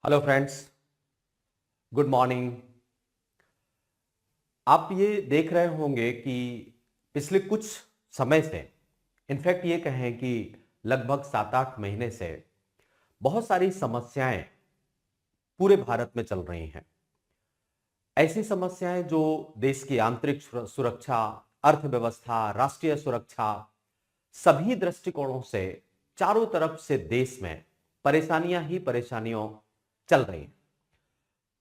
Hello friends, good morning. आप ये देख रहे होंगे कि पिछले कुछ समय से, इनफैक्ट ये कहें कि लगभग 7-8 महीने से बहुत सारी समस्याएं पूरे भारत में चल रही हैं। ऐसी समस्याएं जो देश की आंतरिक सुरक्षा, अर्थव्यवस्था, राष्ट्रीय सुरक्षा, सभी दृष्टिकोणों से चारों तरफ से देश में परेशानियां ही परेशानियों चल रही हैं।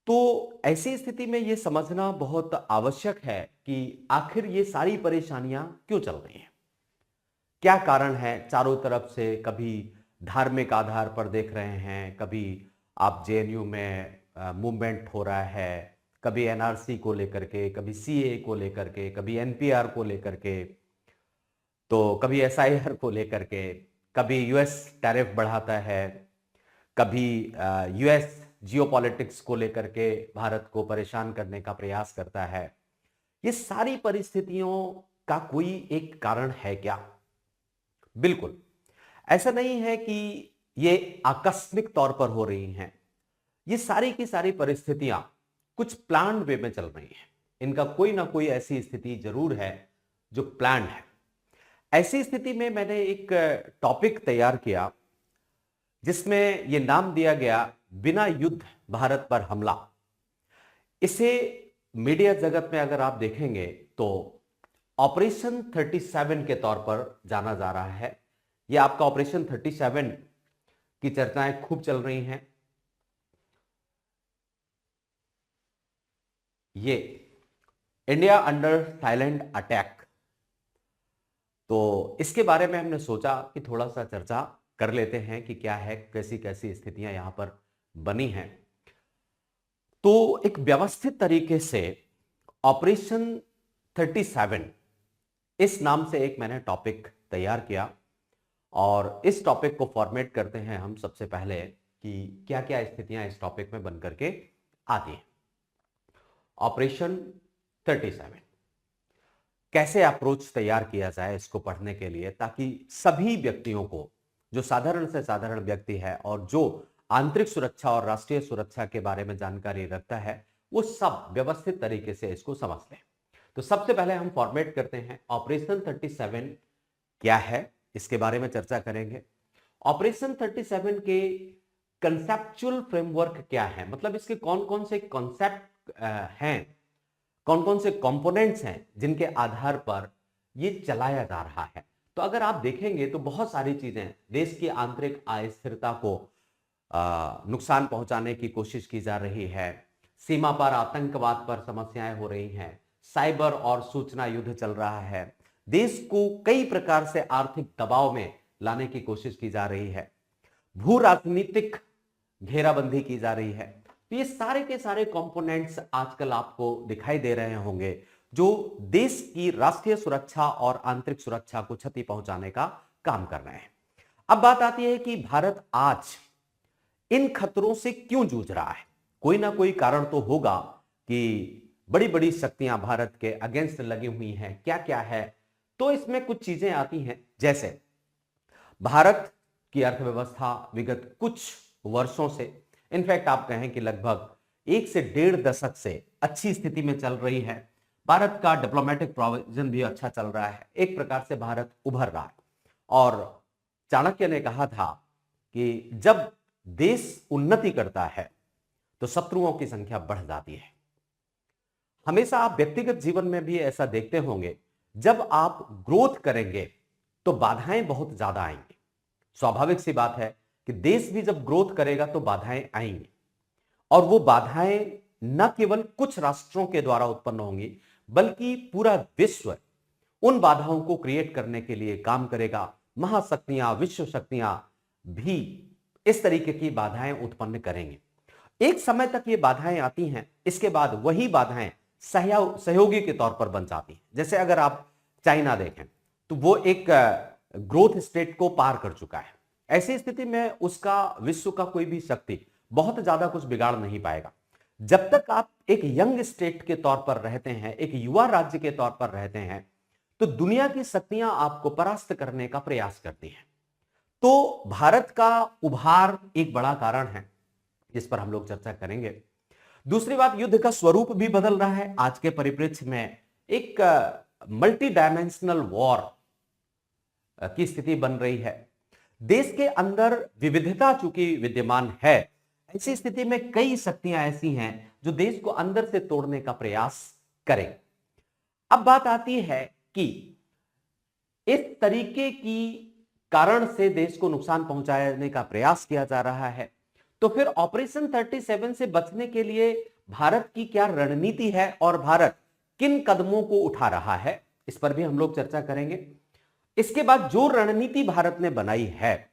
तो ऐसी स्थिति में यह समझना बहुत आवश्यक है कि आखिर ये सारी परेशानियां क्यों चल रही हैं, क्या कारण है। चारों तरफ से कभी धार्मिक आधार पर देख रहे हैं, कभी आप जेएनयू में मूवमेंट हो रहा है, कभी एनआरसी को लेकर के, कभी सीए को लेकर के, कभी एनपीआर को लेकर के, तो कभी एसआईआर को लेकर के, कभी यूएस टैरिफ बढ़ाता है, कभी यूएस जियोपॉलिटिक्स को लेकर के भारत को परेशान करने का प्रयास करता है। ये सारी परिस्थितियों का कोई एक कारण है क्या? बिल्कुल ऐसा नहीं है कि ये आकस्मिक तौर पर हो रही हैं। ये सारी की सारी परिस्थितियां कुछ प्लान्ड वे में चल रही हैं। इनका कोई ना कोई ऐसी स्थिति जरूर है जो प्लान्ड है। ऐसी स्थिति में मैंने एक टॉपिक तैयार किया जिसमें यह नाम दिया गया बिना युद्ध भारत पर हमला। इसे मीडिया जगत में अगर आप देखेंगे तो ऑपरेशन 37 के तौर पर जाना जा रहा है। यह आपका ऑपरेशन 37 की चर्चाएं खूब चल रही हैं। ये इंडिया अंडर साइलेंट अटैक, तो इसके बारे में हमने सोचा कि थोड़ा सा चर्चा कर लेते हैं कि क्या है, कैसी कैसी स्थितियां यहां पर बनी हैं। तो एक व्यवस्थित तरीके से ऑपरेशन 37 इस नाम से एक मैंने टॉपिक तैयार किया और इस टॉपिक को फॉर्मेट करते हैं हम सबसे पहले कि क्या क्या स्थितियां इस टॉपिक में बन करके आती हैं। ऑपरेशन 37 कैसे अप्रोच तैयार किया जाए इसको पढ़ने के लिए, ताकि सभी व्यक्तियों को, जो साधारण से साधारण व्यक्ति है और जो आंतरिक सुरक्षा और राष्ट्रीय सुरक्षा के बारे में जानकारी रखता है, वो सब व्यवस्थित तरीके से इसको समझ लें। तो सबसे पहले हम फॉर्मेट करते हैं ऑपरेशन 37 क्या है, इसके बारे में चर्चा करेंगे। ऑपरेशन 37 के कंसेप्चुअल फ्रेमवर्क क्या है, मतलब इसके कौन कौन से कॉन्सेप्ट हैं, कौन कौन से कंपोनेंट्स हैं जिनके आधार पर यह चलाया जा रहा है। तो अगर आप देखेंगे तो बहुत सारी चीजें देश की आंतरिक अस्थिरता को नुकसान पहुंचाने की कोशिश की जा रही है, सीमा पर आतंकवाद पर समस्याएं हो रही हैं, साइबर और सूचना युद्ध चल रहा है, देश को कई प्रकार से आर्थिक दबाव में लाने की कोशिश की जा रही है, भू राजनीतिक घेराबंदी की जा रही है। तो ये सारे के सारे कंपोनेंट्स आजकल आपको दिखाई दे रहे होंगे जो देश की राष्ट्रीय सुरक्षा और आंतरिक सुरक्षा को क्षति पहुंचाने का काम कर रहे हैं। अब बात आती है कि भारत आज इन खतरों से क्यों जूझ रहा है। कोई ना कोई कारण तो होगा कि बड़ी बड़ी शक्तियां भारत के अगेंस्ट लगी हुई हैं, क्या क्या है। तो इसमें कुछ चीजें आती हैं, जैसे भारत की अर्थव्यवस्था विगत कुछ वर्षों से, इनफैक्ट आप कहें कि लगभग 1 से 1.5 दशक से अच्छी स्थिति में चल रही है। भारत का डिप्लोमेटिक प्रोविजन भी अच्छा चल रहा है, एक प्रकार से भारत उभर रहा है। और चाणक्य ने कहा था कि जब देश उन्नति करता है तो शत्रुओं की संख्या बढ़ जाती है। हमेशा आप व्यक्तिगत जीवन में भी ऐसा देखते होंगे, जब आप ग्रोथ करेंगे तो बाधाएं बहुत ज्यादा आएंगी। स्वाभाविक सी बात है कि देश भी जब ग्रोथ करेगा तो बाधाएं आएंगी, और वो बाधाएं न केवल कुछ राष्ट्रों के द्वारा उत्पन्न होंगी बल्कि पूरा विश्व उन बाधाओं को क्रिएट करने के लिए काम करेगा। महाशक्तियां, विश्व शक्तियां भी इस तरीके की बाधाएं उत्पन्न करेंगे। एक समय तक ये बाधाएं आती हैं, इसके बाद वही बाधाएं सहयोगी के तौर पर बन जाती हैं। जैसे अगर आप चाइना देखें तो वो एक ग्रोथ स्टेट को पार कर चुका है। ऐसी स्थिति में उसका विश्व का कोई भी शक्ति बहुत ज्यादा कुछ बिगाड़ नहीं पाएगा। जब तक आप एक यंग स्टेट के तौर पर रहते हैं, एक युवा राज्य के तौर पर रहते हैं, तो दुनिया की शक्तियां आपको परास्त करने का प्रयास करती हैं। तो भारत का उभार एक बड़ा कारण है। जिस पर हम लोग चर्चा करेंगे। दूसरी बात, युद्ध का स्वरूप भी बदल रहा है आज के परिप्रेक्ष्य में। एक मल्टी डायमेंशनल वॉर की स्थिति बन रही है। देश के अंदर विविधता चूंकि विद्यमान है, ऐसी स्थिति में कई शक्तियां ऐसी हैं जो देश को अंदर से तोड़ने का प्रयास करें। अब बात आती है कि इस तरीके की कारण से देश को नुकसान पहुंचाने का प्रयास किया जा रहा है, तो फिर ऑपरेशन 37 से बचने के लिए भारत की क्या रणनीति है और भारत किन कदमों को उठा रहा है, इस पर भी हम लोग चर्चा करेंगे। इसके बाद जो रणनीति भारत ने बनाई है,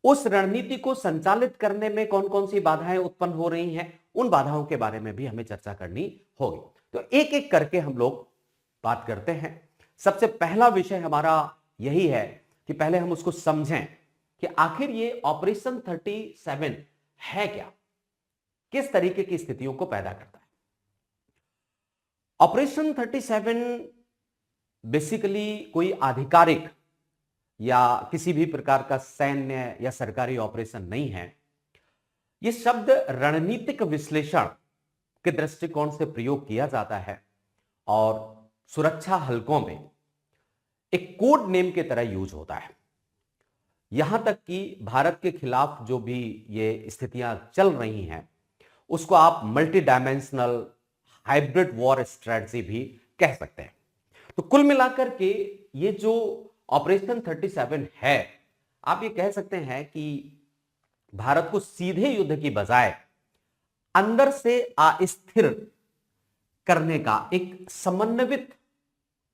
उस रणनीति को संचालित करने में कौन कौन सी बाधाएं उत्पन्न हो रही हैं, उन बाधाओं के बारे में भी हमें चर्चा करनी होगी। तो एक एक करके हम लोग बात करते हैं। सबसे पहला विषय हमारा यही है कि पहले हम उसको समझें कि आखिर ये ऑपरेशन 37 है क्या, किस तरीके की स्थितियों को पैदा करता है। ऑपरेशन 37 बेसिकली कोई आधिकारिक या किसी भी प्रकार का सैन्य या सरकारी ऑपरेशन नहीं है। यह शब्द रणनीतिक विश्लेषण के दृष्टिकोण से प्रयोग किया जाता है और सुरक्षा हलकों में एक कोड नेम की तरह यूज होता है। यहां तक कि भारत के खिलाफ जो भी ये स्थितियां चल रही हैं, उसको आप multi dimensional hybrid war strategy भी कह सकते हैं। तो कुल मिलाकर के ये जो ऑपरेशन 37 है, आप ये कह सकते हैं कि भारत को सीधे युद्ध की बजाय अंदर से अस्थिर करने का एक समन्वित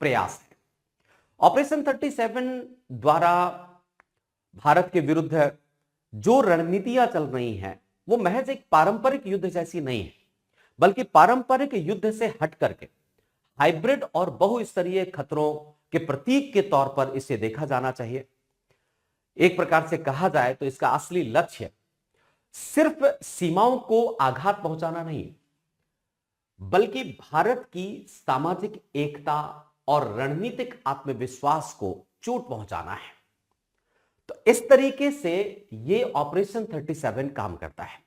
प्रयास है। ऑपरेशन 37 द्वारा भारत के विरुद्ध जो रणनीतियां चल रही हैं, वो महज एक पारंपरिक युद्ध जैसी नहीं है, बल्कि पारंपरिक युद्ध से हट करके हाइब्रिड और बहुस्तरीय खतरों के प्रतीक के तौर पर इसे देखा जाना चाहिए। एक प्रकार से कहा जाए तो इसका असली लक्ष्य सिर्फ सीमाओं को आघात पहुंचाना नहीं, बल्कि भारत की सामाजिक एकता और रणनीतिक आत्मविश्वास को चोट पहुंचाना है। तो इस तरीके से यह ऑपरेशन 37 काम करता है।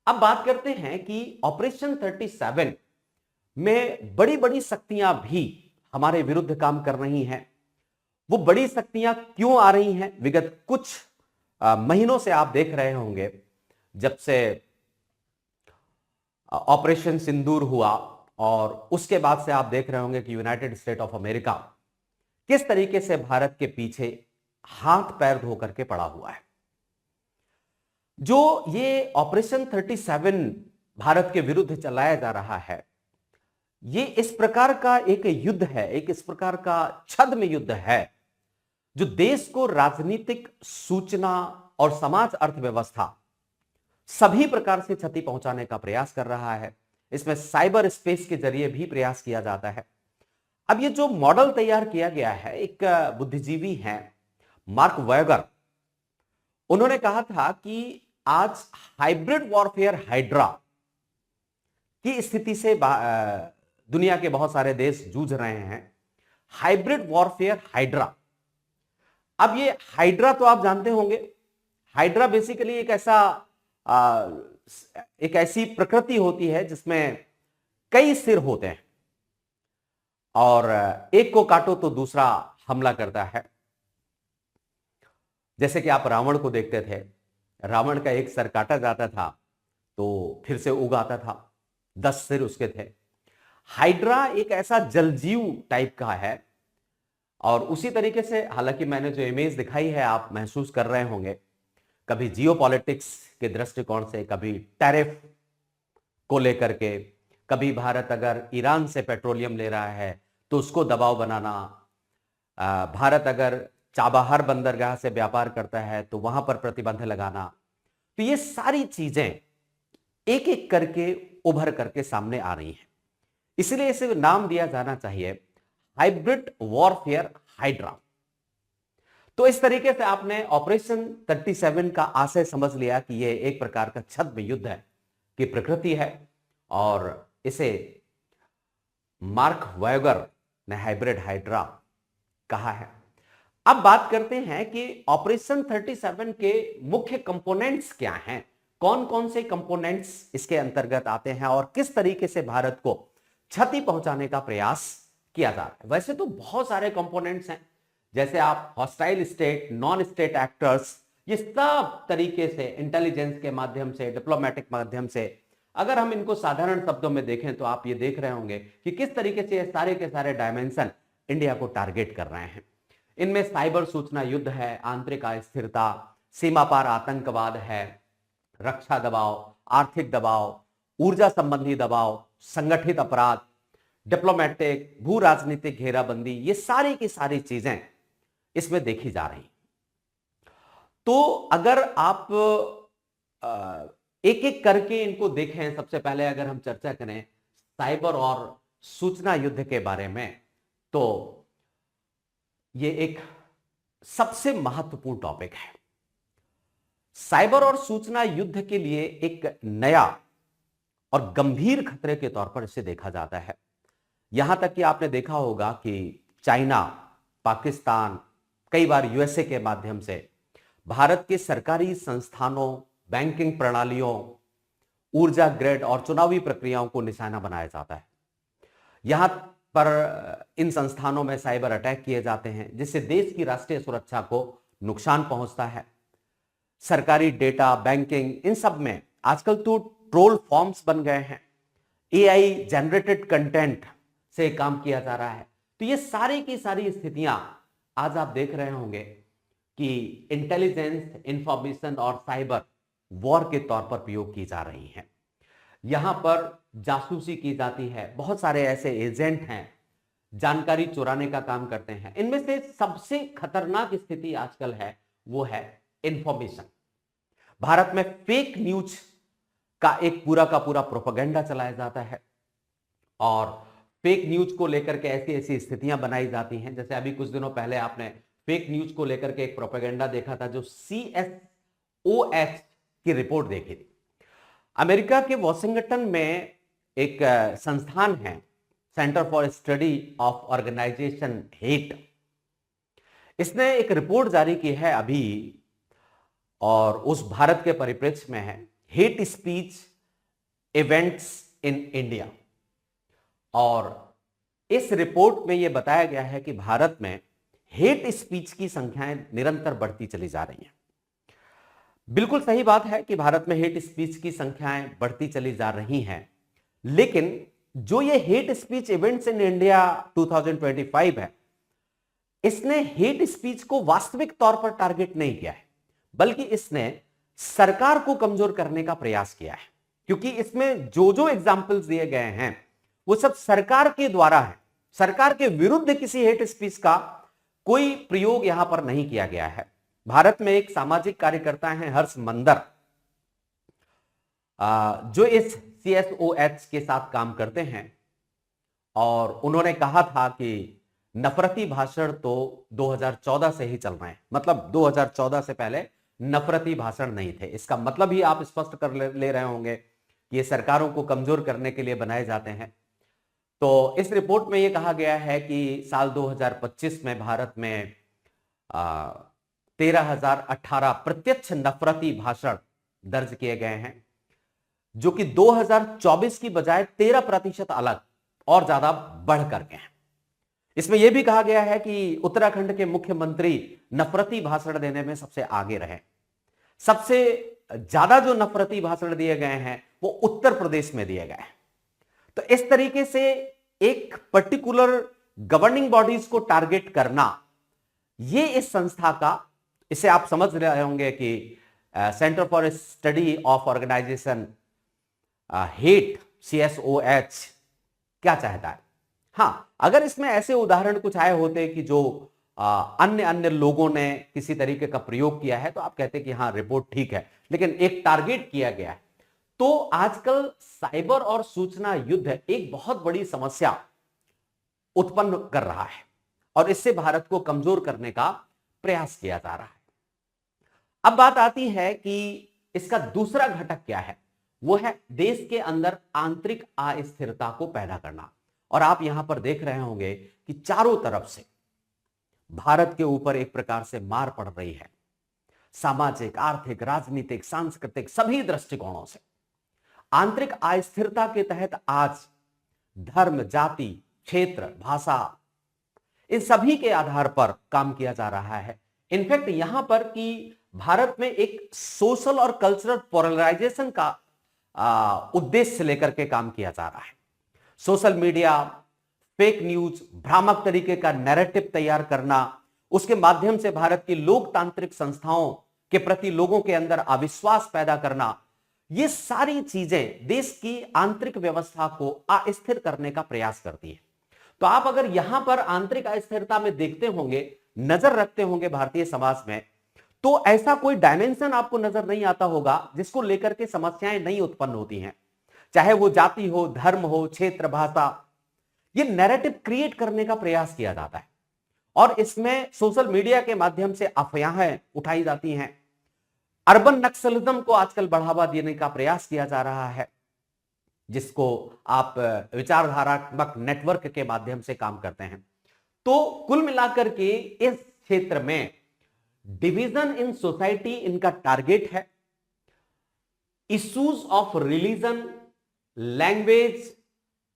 अब बात करते हैं कि ऑपरेशन 37 में बड़ी बड़ी शक्तियां भी हमारे विरुद्ध काम कर रही हैं। वो बड़ी शक्तियां क्यों आ रही हैं? विगत कुछ महीनों से आप देख रहे होंगे, जब से ऑपरेशन सिंदूर हुआ और उसके बाद से आप देख रहे होंगे कि यूनाइटेड स्टेट ऑफ अमेरिका किस तरीके से भारत के पीछे हाथ पैर धो करके पड़ा हुआ है। जो ये ऑपरेशन 37 भारत के विरुद्ध चलाया जा रहा है, ये इस प्रकार का एक युद्ध है, एक इस प्रकार का छद्म युद्ध है जो देश को राजनीतिक, सूचना और समाज अर्थव्यवस्था सभी प्रकार से क्षति पहुंचाने का प्रयास कर रहा है। इसमें साइबर स्पेस के जरिए भी प्रयास किया जाता है। अब ये जो मॉडल तैयार किया गया है, एक बुद्धिजीवी हैं मार्क वेगर, उन्होंने कहा था कि आज हाइब्रिड वॉरफेयर हाइड्रा की स्थिति से दुनिया के बहुत सारे देश जूझ रहे हैं। हाइब्रिड वॉरफेयर हाइड्रा, अब ये हाइड्रा तो आप जानते होंगे, हाइड्रा बेसिकली एक ऐसी प्रकृति होती है जिसमें कई सिर होते हैं और एक को काटो तो दूसरा हमला करता है। जैसे कि आप रावण को देखते थे, रावण का एक सर काटा जाता था तो फिर से उग आता था, 10 सिर उसके थे। हाइड्रा एक ऐसा जलजीव टाइप का है और उसी तरीके से, हालांकि मैंने जो इमेज दिखाई है आप महसूस कर रहे होंगे, कभी जियोपॉलिटिक्स के दृष्टिकोण से, कभी टैरिफ को लेकर के, कभी भारत अगर ईरान से पेट्रोलियम ले रहा है तो उसको दबाव बनाना, भारत अगर चाबहार बंदरगाह से व्यापार करता है तो वहां पर प्रतिबंध लगाना। तो ये सारी चीजें एक एक करके उभर करके सामने आ रही हैं। इसलिए इसे नाम दिया जाना चाहिए हाइब्रिड वॉरफेयर हाइड्रा। तो इस तरीके से आपने ऑपरेशन 37 का आशय समझ लिया कि यह एक प्रकार का छद्म युद्ध है की प्रकृति है और इसे मार्क वेगर ने हाइब्रिड हाइड्रा कहा है। अब बात करते हैं कि ऑपरेशन 37 के मुख्य कंपोनेंट्स क्या हैं, कौन कौन से कंपोनेंट्स इसके अंतर्गत आते हैं और किस तरीके से भारत को क्षति पहुंचाने का प्रयास किया जा रहा है। वैसे तो बहुत सारे कंपोनेंट्स हैं, जैसे आप hostile state, non state actors, ये सब तरीके से इंटेलिजेंस के माध्यम से, डिप्लोमेटिक माध्यम से, अगर हम इनको साधारण शब्दों में देखें तो आप ये देख रहे होंगे कि किस तरीके से ये सारे के सारे डायमेंशन इंडिया को टारगेट कर रहे हैं। इनमें साइबर सूचना युद्ध है, आंतरिक अस्थिरता, सीमा पार आतंकवाद है, रक्षा दबाव, आर्थिक दबाव, ऊर्जा संबंधी दबाव, संगठित अपराध, डिप्लोमेटिक, भू राजनीतिक घेराबंदी, ये सारी की सारी चीजें इसमें देखी जा रही। तो अगर आप एक एक करके इनको देखें, सबसे पहले अगर हम चर्चा करें साइबर और सूचना युद्ध के बारे में, तो ये एक सबसे महत्वपूर्ण टॉपिक है। साइबर और सूचना युद्ध के लिए एक नया और गंभीर खतरे के तौर पर इसे देखा जाता है। यहां तक कि आपने देखा होगा कि चाइना, पाकिस्तान, कई बार यूएसए के माध्यम से भारत के सरकारी संस्थानों, बैंकिंग प्रणालियों, ऊर्जा ग्रिड और चुनावी प्रक्रियाओं को निशाना बनाया जाता है। यहां पर इन संस्थानों में साइबर अटैक किए जाते हैं, जिससे देश की राष्ट्रीय सुरक्षा को नुकसान पहुंचता है। सरकारी डेटा, बैंकिंग, इन सब में आजकल तो ट्रोल फॉर्म्स बन गए हैं, एआई जनरेटेड कंटेंट से काम किया जा रहा है। तो ये सारी की सारी स्थितियां आज आप देख रहे होंगे कि इंटेलिजेंस, इंफॉर्मेशन और साइबर वॉर के तौर पर प्रयोग की जा रही हैं। यहां पर जासूसी की जाती है, बहुत सारे ऐसे एजेंट हैं जानकारी चुराने का काम करते हैं। इनमें से सबसे खतरनाक स्थिति आजकल है वो है इंफॉर्मेशन। भारत में फेक न्यूज का एक पूरा का पूरा प्रोपेगेंडा चलाया जाता है और फेक न्यूज को लेकर के ऐसी ऐसी स्थितियां बनाई जाती हैं। जैसे अभी कुछ दिनों पहले आपने फेक न्यूज को लेकर के एक प्रोपेगेंडा देखा था, जो CSOH की रिपोर्ट देखी थी। अमेरिका के वॉशिंगटन में एक संस्थान है, Center for Study of Organization Hate. इसने एक रिपोर्ट जारी की है अभी, और उस भारत के परिप्रेक्ष्य में है hate speech events in India. और इस रिपोर्ट में यह बताया गया है कि भारत में हेट स्पीच की संख्याएं निरंतर बढ़ती चली जा रही हैं। बिल्कुल सही बात है कि भारत में हेट स्पीच की संख्याएं बढ़ती चली जा रही हैं, लेकिन जो ये hate speech events in India 2025 है, इसने हेट स्पीच को वास्तविक तौर पर टारगेट नहीं किया है, बल्कि इसने सरकार को कमजोर करने का प्रयास किया है। क्योंकि इसमें जो जो एग्जाम्पल्स दिए गए हैं वो सब सरकार के द्वारा है, सरकार के विरुद्ध किसी हेट स्पीच का कोई प्रयोग यहां पर नहीं किया गया है। भारत में एक सामाजिक कार्यकर्ता हैं हर्ष मंदर, जो इस CSOH के साथ काम करते हैं, और उन्होंने कहा था कि नफरती भाषण तो 2014 से ही चल रहे हैं। मतलब 2014 से पहले नफरती भाषण नहीं थे। इसका मतलब ही आप स्पष्ट कर ले रहे होंगे कि ये सरकारों को कमजोर करने के लिए बनाए जाते हैं। तो इस रिपोर्ट में यह कहा गया है कि साल 2025 में भारत में 13,018 प्रत्यक्ष नफरती भाषण दर्ज किए गए हैं, जो कि 2024 की बजाय 13% अलग और ज्यादा बढ़ करके हैं। इसमें यह भी कहा गया है कि उत्तराखंड के मुख्यमंत्री नफरती भाषण देने में सबसे आगे रहे। सबसे ज्यादा जो नफरती भाषण दिए गए हैं वो उत्तर प्रदेश में दिए गए हैं। तो इस तरीके से एक पर्टिकुलर गवर्निंग बॉडीज को टारगेट करना, ये इस संस्था का, इसे आप समझ रहे होंगे कि Center for Study of Organization Hate, CSOH, क्या चाहता है। हां, अगर इसमें ऐसे उदाहरण कुछ आए होते कि जो अन्य अन्य लोगों ने किसी तरीके का प्रयोग किया है, तो आप कहते कि हां रिपोर्ट ठीक है, लेकिन एक टारगेट किया गया है। तो आजकल साइबर और सूचना युद्ध एक बहुत बड़ी समस्या उत्पन्न कर रहा है और इससे भारत को कमजोर करने का प्रयास किया जा रहा है। अब बात आती है कि इसका दूसरा घटक क्या है, वो है देश के अंदर आंतरिक अस्थिरता को पैदा करना। और आप यहां पर देख रहे होंगे कि चारों तरफ से भारत के ऊपर एक प्रकार से मार पड़ रही है। सामाजिक, आर्थिक, राजनीतिक, सांस्कृतिक सभी दृष्टिकोणों से आंतरिक अस्थिरता के तहत आज धर्म, जाति, क्षेत्र, भाषा, इन सभी के आधार पर काम किया जा रहा है। इनफैक्ट यहां पर कि भारत में एक सोशल और कल्चरल पोलराइजेशन का उद्देश्य लेकर के काम किया जा रहा है। सोशल मीडिया, फेक न्यूज, भ्रामक तरीके का नैरेटिव तैयार करना, उसके माध्यम से भारत की लोकतांत्रिक संस्थाओं के प्रति लोगों के अंदर अविश्वास पैदा करना, ये सारी चीजें देश की आंतरिक व्यवस्था को अस्थिर करने का प्रयास करती है। तो आप अगर यहां पर आंतरिक अस्थिरता में देखते होंगे, नजर रखते होंगे भारतीय समाज में, तो ऐसा कोई डायमेंशन आपको नजर नहीं आता होगा जिसको लेकर के समस्याएं नहीं उत्पन्न होती हैं। चाहे वो जाति हो, धर्म हो, क्षेत्र, भाषा, ये नैरेटिव क्रिएट करने का प्रयास किया जाता है और इसमें सोशल मीडिया के माध्यम से अफवाहें उठाई जाती हैं। अर्बन नक्सलिज्म को आजकल बढ़ावा देने का प्रयास किया जा रहा है, जिसको आप विचारधारात्मक नेटवर्क के माध्यम से काम करते हैं। तो कुल मिलाकर के इस क्षेत्र में डिवीजन इन सोसाइटी इनका टारगेट है। Issues of religion, language,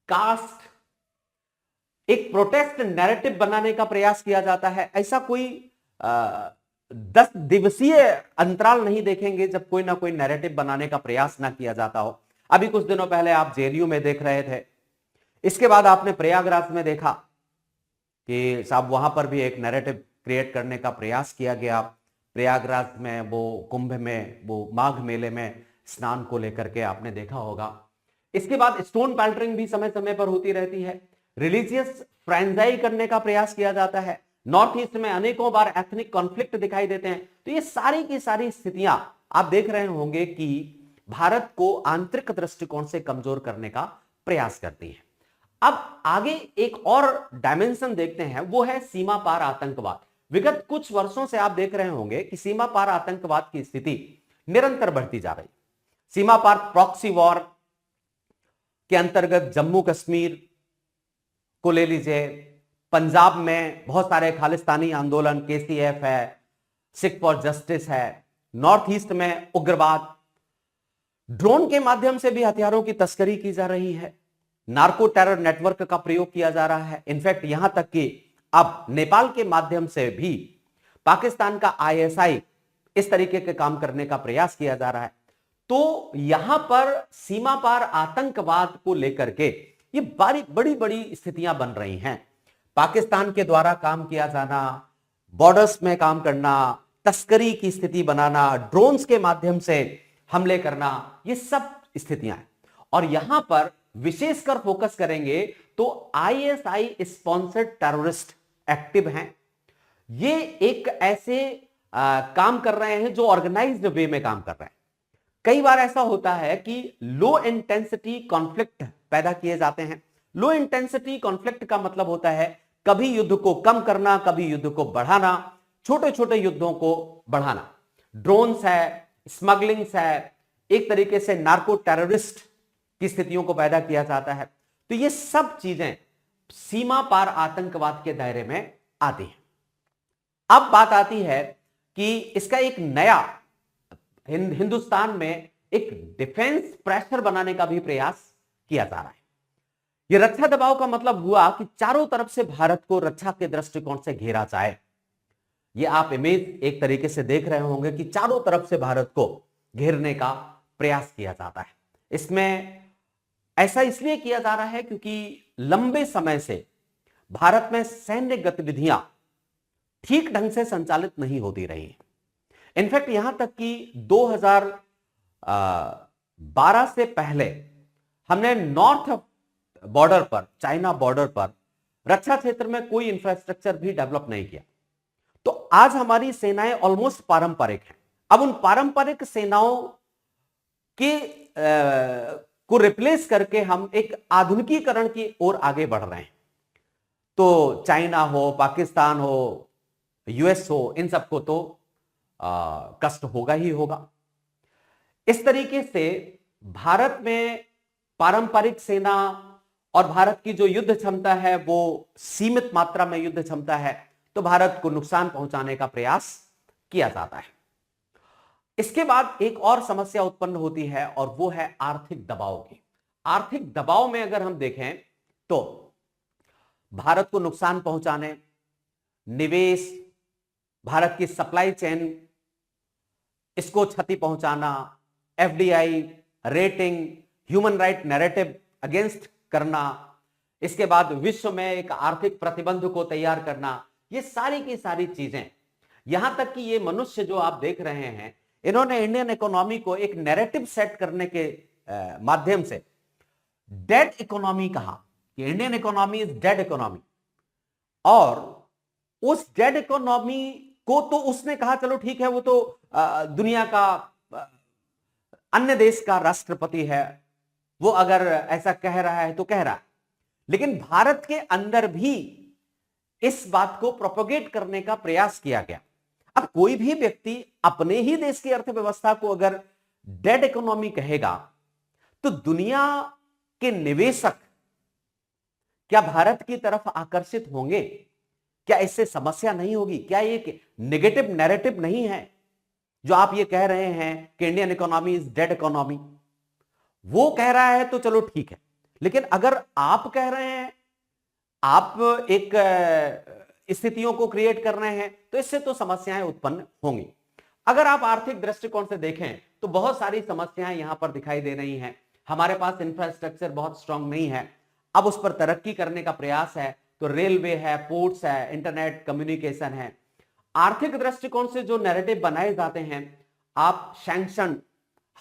caste, एक प्रोटेस्ट नैरेटिव बनाने का प्रयास किया जाता है। ऐसा कोई 10 दिवसीय अंतराल नहीं देखेंगे जब कोई ना कोई नैरेटिव बनाने का प्रयास ना किया जाता हो। अभी कुछ दिनों पहले आप जेएनयू में देख रहे थे, इसके बाद आपने प्रयागराज में देखा कि साहब वहां पर भी एक नैरेटिव क्रिएट करने का प्रयास किया गया। प्रयागराज में वो कुंभ में, वो माघ मेले में स्नान को लेकर के आपने देखा होगा। इसके बाद स्टोन पेल्टरिंग भी समय समय पर होती रहती है। रिलीजियस फ्रेंजाई करने का प्रयास किया जाता है। नॉर्थ ईस्ट में अनेकों बार एथनिक कॉन्फ्लिक्ट दिखाई देते हैं। तो ये सारी की सारी स्थितियां आप देख रहे होंगे कि भारत को आंतरिक दृष्टिकोण से कमजोर करने का प्रयास करती है। अब आगे एक और डायमेंशन देखते हैं, वो है सीमा पार आतंकवाद। विगत कुछ वर्षों से आप देख रहे होंगे कि सीमा पार आतंकवाद की स्थिति निरंतर बढ़ती जा रही। सीमा पार प्रॉक्सी वॉर के अंतर्गत जम्मू कश्मीर को ले लीजिए, पंजाब में बहुत सारे खालिस्तानी आंदोलन, केसीएफ है, सिख फॉर जस्टिस है, नॉर्थ ईस्ट में उग्रवाद, ड्रोन के माध्यम से भी हथियारों की तस्करी की जा रही है, नार्को टेरर नेटवर्क का प्रयोग किया जा रहा है। इनफैक्ट यहां तक कि अब नेपाल के माध्यम से भी पाकिस्तान का आईएसआई इस तरीके के काम करने का प्रयास किया जा रहा है। तो यहां पर सीमा पार आतंकवाद को लेकर के ये बड़ी बड़ी स्थितियां बन रही हैं। पाकिस्तान के द्वारा काम किया जाना, बॉर्डर्स में काम करना, तस्करी की स्थिति बनाना, ड्रोन्स के माध्यम से हमले करना, ये सब स्थितियां हैं। और यहां पर विशेषकर फोकस करेंगे तो आईएसआई स्पॉन्सर्ड टेररिस्ट एक्टिव हैं। ये एक ऐसे काम कर रहे हैं जो ऑर्गेनाइज्ड वे में काम कर रहे हैं। कई बार ऐसा होता है कि लो इंटेंसिटी कॉन्फ्लिक्ट पैदा किए जाते हैं। लो इंटेंसिटी कॉन्फ्लिक्ट का मतलब होता है कभी युद्ध को कम करना, कभी युद्ध को बढ़ाना, छोटे छोटे युद्धों को बढ़ाना। ड्रोन्स है, स्मगलिंग्स है, एक तरीके से नार्को टेररिस्ट की स्थितियों को पैदा किया जाता है। तो ये सब चीजें सीमा पार आतंकवाद के दायरे में आती हैं। अब बात आती है कि इसका एक नया हिंदुस्तान में एक डिफेंस प्रेशर बनाने का भी प्रयास किया जा रहा है। यह रक्षा दबाव का मतलब हुआ कि चारों तरफ से भारत को रक्षा के दृष्टिकोण से घेरा जाए। यह आप इमेज एक तरीके से देख रहे होंगे कि चारों तरफ से भारत को घेरने का प्रयास किया जाता है। इसमें ऐसा इसलिए किया जा रहा है क्योंकि लंबे समय से भारत में सैन्य गतिविधियां ठीक ढंग से संचालित नहीं होती रही। इनफैक्ट यहां तक कि 2012 से पहले हमने नॉर्थ बॉर्डर पर, चाइना बॉर्डर पर रक्षा क्षेत्र में कोई इंफ्रास्ट्रक्चर भी डेवलप नहीं किया। तो आज हमारी सेनाएं ऑलमोस्ट पारंपरिक हैं। अब उन पारंपरिक सेनाओं के को रिप्लेस करके हम एक आधुनिकीकरण की ओर आगे बढ़ रहे हैं। तो चाइना हो, पाकिस्तान हो, यूएस हो, इन सबको तो कष्ट होगा ही होगा। इस तरीके से भारत में पारंपरिक सेना और भारत की जो युद्ध क्षमता है वो सीमित मात्रा में युद्ध क्षमता है, तो भारत को नुकसान पहुंचाने का प्रयास किया जाता है। इसके बाद एक और समस्या उत्पन्न होती है और वो है आर्थिक दबाव की। आर्थिक दबाव में अगर हम देखें तो भारत को नुकसान पहुंचाने, निवेश, भारत की सप्लाई चेन, इसको क्षति पहुंचाना, FDI, rating, human right narrative against करना, इसके बाद विश्व में एक आर्थिक प्रतिबंध को तैयार करना, ये सारी की सारी चीजें, यहां तक कि ये मनुष्य जो आप देख रहे हैं, इन्होंने इंडियन इकोनॉमी को एक नैरेटिव सेट करने के माध्यम से डेड इकोनॉमी कहा कि Indian economy is dead economy. और उस डेड इकोनॉमी को तो उसने कहा चलो ठीक है, वो तो दुनिया का अन्य देश का राष्ट्रपति है, वो अगर ऐसा कह रहा है तो कह रहा है, लेकिन भारत के अंदर भी इस बात को प्रोपोगेट करने का प्रयास किया गया। अब कोई भी व्यक्ति अपने ही देश की अर्थव्यवस्था को अगर डेड इकोनॉमी कहेगा तो दुनिया के निवेशक क्या भारत की तरफ आकर्षित होंगे? क्या इससे समस्या नहीं होगी? क्या ये नेगेटिव नैरेटिव नहीं है जो आप ये कह रहे हैं कि Indian economy is dead economy? वो कह रहा है तो चलो ठीक है, लेकिन अगर आप कह रहे हैं, आप एक स्थितियों को क्रिएट कर रहे हैं, तो इससे तो समस्याएं उत्पन्न होंगी। अगर आप आर्थिक दृष्टिकोण से देखें तो बहुत सारी समस्याएं यहां पर दिखाई दे रही हैं। हमारे पास इंफ्रास्ट्रक्चर बहुत स्ट्रांग नहीं है, अब उस पर तरक्की करने का प्रयास है, तो रेलवे है, पोर्ट्स है, इंटरनेट कम्युनिकेशन है। आर्थिक दृष्टिकोण से जो नैरेटिव बनाए जाते हैं, आप सैंक्शन,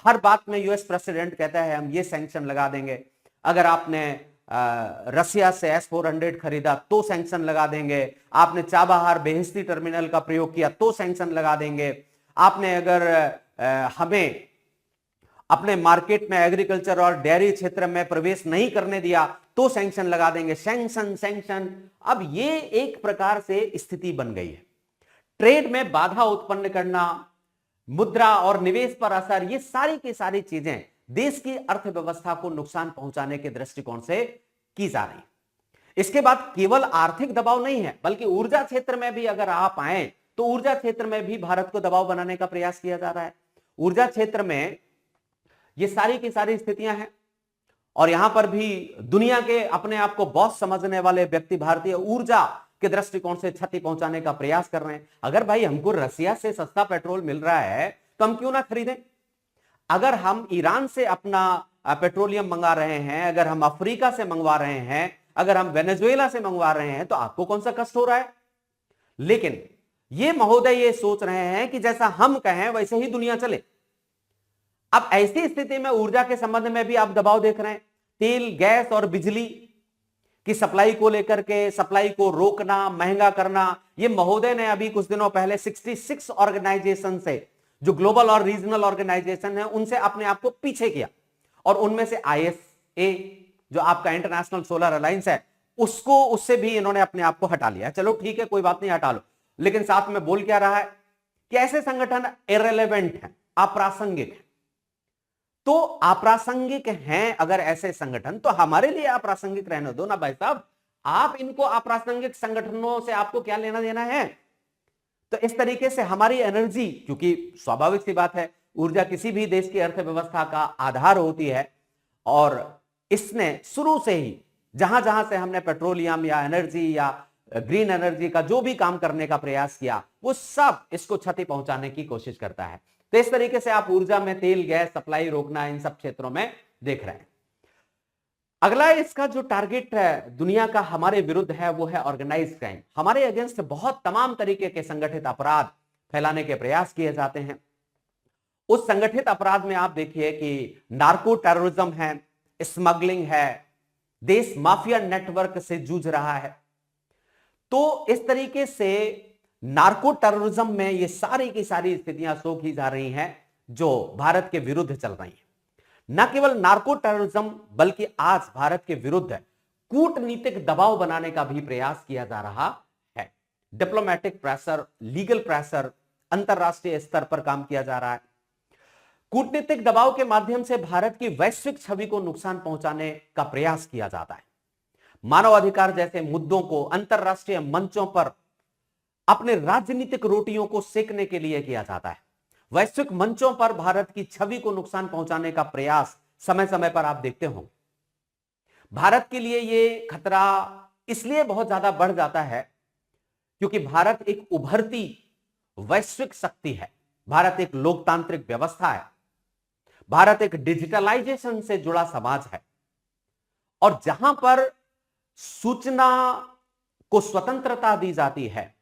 हर बात में यूएस प्रेसिडेंट कहता है हम ये सैंक्शन लगा देंगे, अगर आपने रसिया से S-400 खरीदा तो सैंक्शन लगा देंगे, आपने चाबहार बेहिस्ती टर्मिनल का प्रयोग किया तो सैंक्शन लगा देंगे, आपने अगर हमें अपने मार्केट में एग्रीकल्चर और डेयरी क्षेत्र में प्रवेश नहीं करने दिया तो सैंक्शन लगा देंगे। सैंक्शन सैंक्शन, अब ये एक प्रकार से स्थिति बन गई है। ट्रेड में बाधा उत्पन्न करना, मुद्रा और निवेश पर असर, ये सारी की सारी चीजें देश की अर्थव्यवस्था को नुकसान पहुंचाने के दृष्टिकोण से की जा रही। इसके बाद केवल आर्थिक दबाव नहीं है, बल्कि ऊर्जा क्षेत्र में भी अगर आप आए तो ऊर्जा क्षेत्र में भी भारत को दबाव बनाने का प्रयास किया जा रहा है। ऊर्जा क्षेत्र में ये सारी की सारी स्थितियां हैं और यहां पर भी दुनिया के अपने आप को बॉस समझने वाले व्यक्ति भारतीय ऊर्जा के दृष्टिकोण से क्षति पहुंचाने का प्रयास कर रहे हैं। अगर भाई हमको रसिया से सस्ता पेट्रोल मिल रहा है तो हम क्यों ना खरीदें? अगर हम ईरान से अपना पेट्रोलियम मंगा रहे हैं, अगर हम अफ्रीका से मंगवा रहे हैं, अगर हम वेनेजुएला से मंगवा रहे हैं, तो आपको कौन सा कष्ट हो रहा है? लेकिन ये महोदय ये सोच रहे हैं कि जैसा हम कहें वैसे ही दुनिया चले। अब ऐसी स्थिति में ऊर्जा के संबंध में भी आप दबाव देख रहे हैं। तेल, गैस और बिजली की सप्लाई को लेकर के, सप्लाई को रोकना, महंगा करना, ये महोदय ने अभी कुछ दिनों पहले 66 ऑर्गेनाइजेशन से, जो ग्लोबल और रीजनल ऑर्गेनाइजेशन है, उनसे अपने आप को पीछे किया और उनमें से ISA जो आपका इंटरनेशनल सोलर अलायंस है, उससे भी इन्होंने अपने आप को हटा लिया। चलो ठीक है, कोई बात नहीं, हटा लो, लेकिन साथ में बोल क्या रहा है कि ऐसे संगठन इररिलेवेंट हैं, अप्रासंगिक हैं। तो अप्रासंगिक हैं अगर ऐसे संगठन, तो हमारे लिए अप्रासंगिक रहने दो ना भाई साहब। आप इनको अप्रासंगिक संगठनों से आपको क्या लेना देना है? तो इस तरीके से हमारी एनर्जी, क्योंकि स्वाभाविक सी बात है, ऊर्जा किसी भी देश की अर्थव्यवस्था का आधार होती है और इसने शुरू से ही जहां जहां से हमने पेट्रोलियम या एनर्जी या ग्रीन एनर्जी का जो भी काम करने का प्रयास किया, वो सब इसको क्षति पहुंचाने की कोशिश करता है। तो इस तरीके से आप ऊर्जा में तेल, गैस सप्लाई रोकना, इन सब क्षेत्रों में देख रहे हैं। अगला इसका जो टारगेट है दुनिया का हमारे विरुद्ध है, वो है ऑर्गेनाइज्ड क्राइम। हमारे अगेंस्ट बहुत तमाम तरीके के संगठित अपराध फैलाने के प्रयास किए जाते हैं। उस संगठित अपराध में आप देखिए कि नार्को टेररिज्म है, स्मगलिंग है, देश माफिया नेटवर्क से जूझ रहा है। तो इस तरीके से नार्को टेररिज्म में ये सारी की सारी स्थितियां शो की जा रही हैं जो भारत के विरुद्ध चल रही हैं। न केवल नार्को टेररिज्म, बल्कि आज भारत के विरुद्ध कूटनीतिक दबाव बनाने का भी प्रयास किया जा रहा है। डिप्लोमेटिक प्रेशर, लीगल प्रेशर, अंतरराष्ट्रीय स्तर पर काम किया जा रहा है। कूटनीतिक दबाव के माध्यम से भारत की वैश्विक छवि को नुकसान पहुंचाने का प्रयास किया जाता है। मानवाधिकार जैसे मुद्दों को अंतरराष्ट्रीय मंचों पर अपने राजनीतिक रोटियों को सेकने के लिए किया जाता है। वैश्विक मंचों पर भारत की छवि को नुकसान पहुंचाने का प्रयास समय समय पर आप देखते हो। भारत के लिए यह खतरा इसलिए बहुत ज्यादा बढ़ जाता है क्योंकि भारत एक उभरती वैश्विक शक्ति है, भारत एक लोकतांत्रिक व्यवस्था है, भारत एक डिजिटलाइजेशन से जुड़ा समाज है, और जहां पर सूचना को स्वतंत्रता दी जाती है,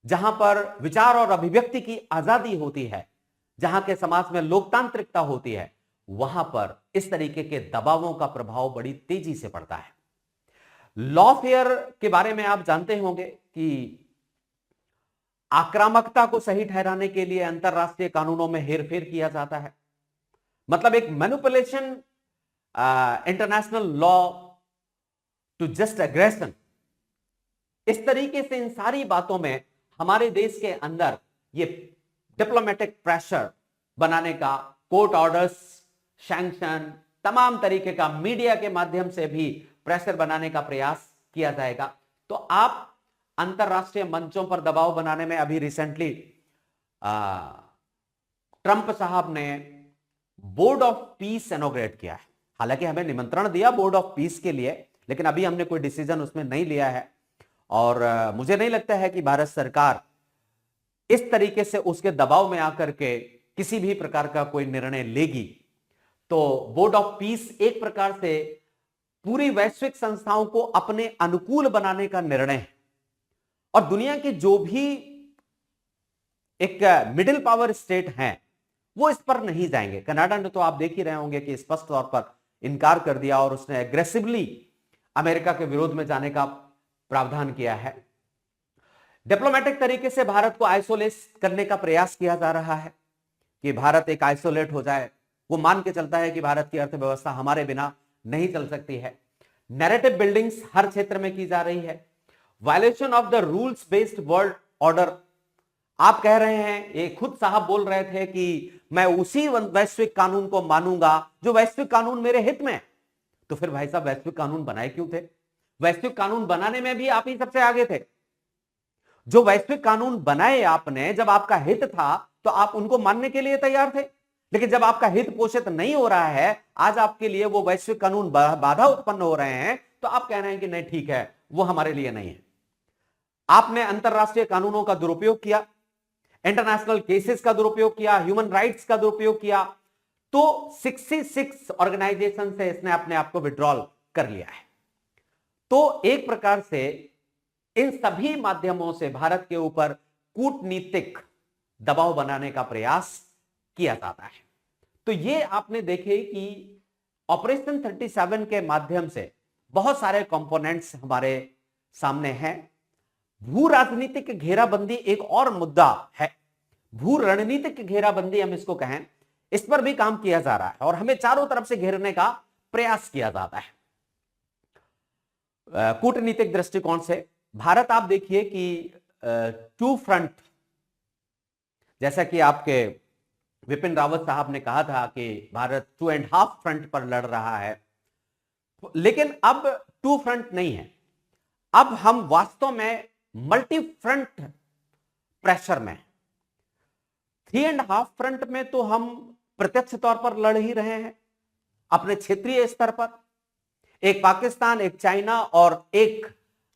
जहां पर विचार और अभिव्यक्ति की आजादी होती है, जहां के समाज में लोकतांत्रिकता होती है, वहां पर इस तरीके के दबावों का प्रभाव बड़ी तेजी से पड़ता है। लॉफेयर के बारे में आप जानते होंगे कि आक्रामकता को सही ठहराने के लिए अंतरराष्ट्रीय कानूनों में हेरफेर किया जाता है। मतलब एक manipulation international law to just aggression. इस तरीके से इन सारी बातों में हमारे देश के अंदर ये डिप्लोमेटिक प्रेशर बनाने का, कोर्ट ऑर्डर्स, सैंक्शन, तमाम तरीके का मीडिया के माध्यम से भी प्रेशर बनाने का प्रयास किया जाएगा। तो आप अंतरराष्ट्रीय मंचों पर दबाव बनाने में अभी रिसेंटली ट्रंप साहब ने बोर्ड ऑफ पीस इनॉग्रेट किया है। हालांकि हमें निमंत्रण दिया बोर्ड ऑफ पीस के लिए, लेकिन अभी हमने कोई डिसीजन उसमें नहीं लिया है, और मुझे नहीं लगता है कि भारत सरकार इस तरीके से उसके दबाव में आकर के किसी भी प्रकार का कोई निर्णय लेगी। तो बोर्ड ऑफ पीस एक प्रकार से पूरी वैश्विक संस्थाओं को अपने अनुकूल बनाने का निर्णय है, और दुनिया के जो भी एक मिडिल पावर स्टेट हैं वो इस पर नहीं जाएंगे। कनाडा ने तो आप देख ही रहे होंगे कि स्पष्ट तौर पर इनकार कर दिया और उसने एग्रेसिवली अमेरिका के विरोध में जाने का प्रावधान किया है। डिप्लोमेटिक तरीके से भारत को आइसोलेट करने का प्रयास किया जा रहा है कि भारत एक आइसोलेट हो जाए। वो मान के चलता है कि भारत की अर्थव्यवस्था हमारे बिना नहीं चल सकती है। नैरेटिव बिल्डिंग्स हर क्षेत्र में की जा रही है। Violation of the rules based world order, आप कह रहे हैं, ये खुद साहब बोल रहे थे कि मैं उसी वैश्विक कानून को मानूंगा जो वैश्विक कानून मेरे हित में। तो फिर भाई साहब वैश्विक कानून बनाए क्यों थे? वैश्विक कानून बनाने में भी आप ही सबसे आगे थे। जो वैश्विक कानून बनाए आपने, जब आपका हित था तो आप उनको मानने के लिए तैयार थे, लेकिन जब आपका हित पोषित नहीं हो रहा है, आज आपके लिए वो वैश्विक कानून बाधा उत्पन्न हो रहे हैं, तो आप कह रहे हैं कि नहीं ठीक है, वो हमारे लिए नहीं है। आपने अंतरराष्ट्रीय कानूनों का दुरुपयोग किया, इंटरनेशनल केसेस का दुरुपयोग किया, ह्यूमन राइट्स का दुरुपयोग किया, तो 66 ऑर्गेनाइजेशन से इसने अपने आप को विड्रॉल कर लिया है। तो एक प्रकार से इन सभी माध्यमों से भारत के ऊपर कूटनीतिक दबाव बनाने का प्रयास किया जाता है। तो ये आपने देखे कि ऑपरेशन 37 के माध्यम से बहुत सारे कंपोनेंट्स हमारे सामने हैं। भू राजनीतिक घेराबंदी एक और मुद्दा है। भू रणनीतिक घेराबंदी हम इसको कहें, इस पर भी काम किया जा रहा है और हमें चारों तरफ से घेरने का प्रयास किया जाता है। कूटनीतिक दृष्टिकोण से भारत, आप देखिए कि टू फ्रंट, जैसा कि आपके विपिन रावत साहब ने कहा था कि भारत 2.5 फ्रंट पर लड़ रहा है, लेकिन अब 2 फ्रंट नहीं है। अब हम वास्तव में मल्टी फ्रंट प्रेशर में, 3.5 फ्रंट में तो हम प्रत्यक्ष तौर पर लड़ ही रहे हैं अपने क्षेत्रीय स्तर पर। एक पाकिस्तान, एक चाइना और एक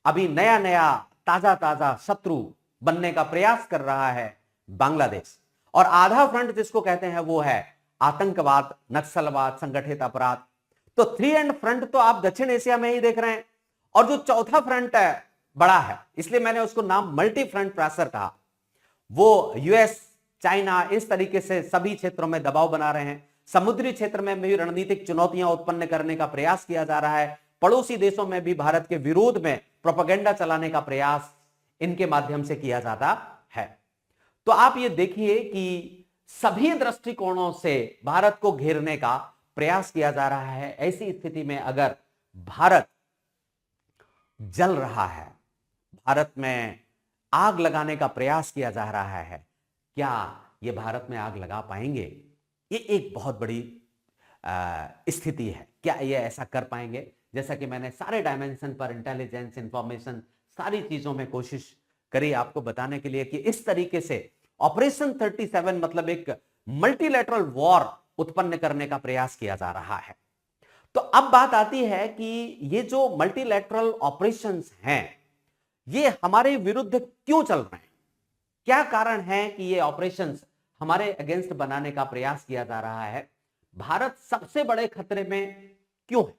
अभी नया नया ताजा शत्रु बनने का प्रयास कर रहा है बांग्लादेश। और आधा फ्रंट जिसको कहते हैं वो है आतंकवाद, नक्सलवाद, संगठित अपराध। तो 3 फ्रंट तो आप दक्षिण एशिया में ही देख रहे हैं। और जो चौथा फ्रंट है बड़ा है, इसलिए मैंने उसको नाम मल्टी फ्रंट प्रेशर कहा। वो यूएस, चाइना, इस तरीके से सभी क्षेत्रों में दबाव बना रहे हैं। समुद्री क्षेत्र में भी रणनीतिक चुनौतियां उत्पन्न करने का प्रयास किया जा रहा है। पड़ोसी देशों में भी भारत के विरोध में प्रोपेगेंडा चलाने का प्रयास इनके माध्यम से किया जाता है। तो आप ये देखिए कि सभी दृष्टिकोणों से भारत को घेरने का प्रयास किया जा रहा है। ऐसी स्थिति में अगर भारत जल रहा है, भारत में आग लगाने का प्रयास किया जा रहा है, क्या ये भारत में आग लगा पाएंगे? ये एक बहुत बड़ी स्थिति है। क्या ये ऐसा कर पाएंगे? जैसा कि मैंने सारे डायमेंशन पर, इंटेलिजेंस, इंफॉर्मेशन, सारी चीजों में कोशिश करी आपको बताने के लिए कि इस तरीके से ऑपरेशन 37 मतलब एक मल्टीलैटरल वॉर उत्पन्न करने का प्रयास किया जा रहा है। तो अब बात आती है कि ये जो मल्टीलैटरल ऑपरेशंस हैं, ये हमारे विरुद्ध क्यों चल रहे हैं? क्या कारण है कि ये ऑपरेशंस हमारे अगेंस्ट बनाने का प्रयास किया जा रहा है? भारत सबसे बड़े खतरे में क्यों है?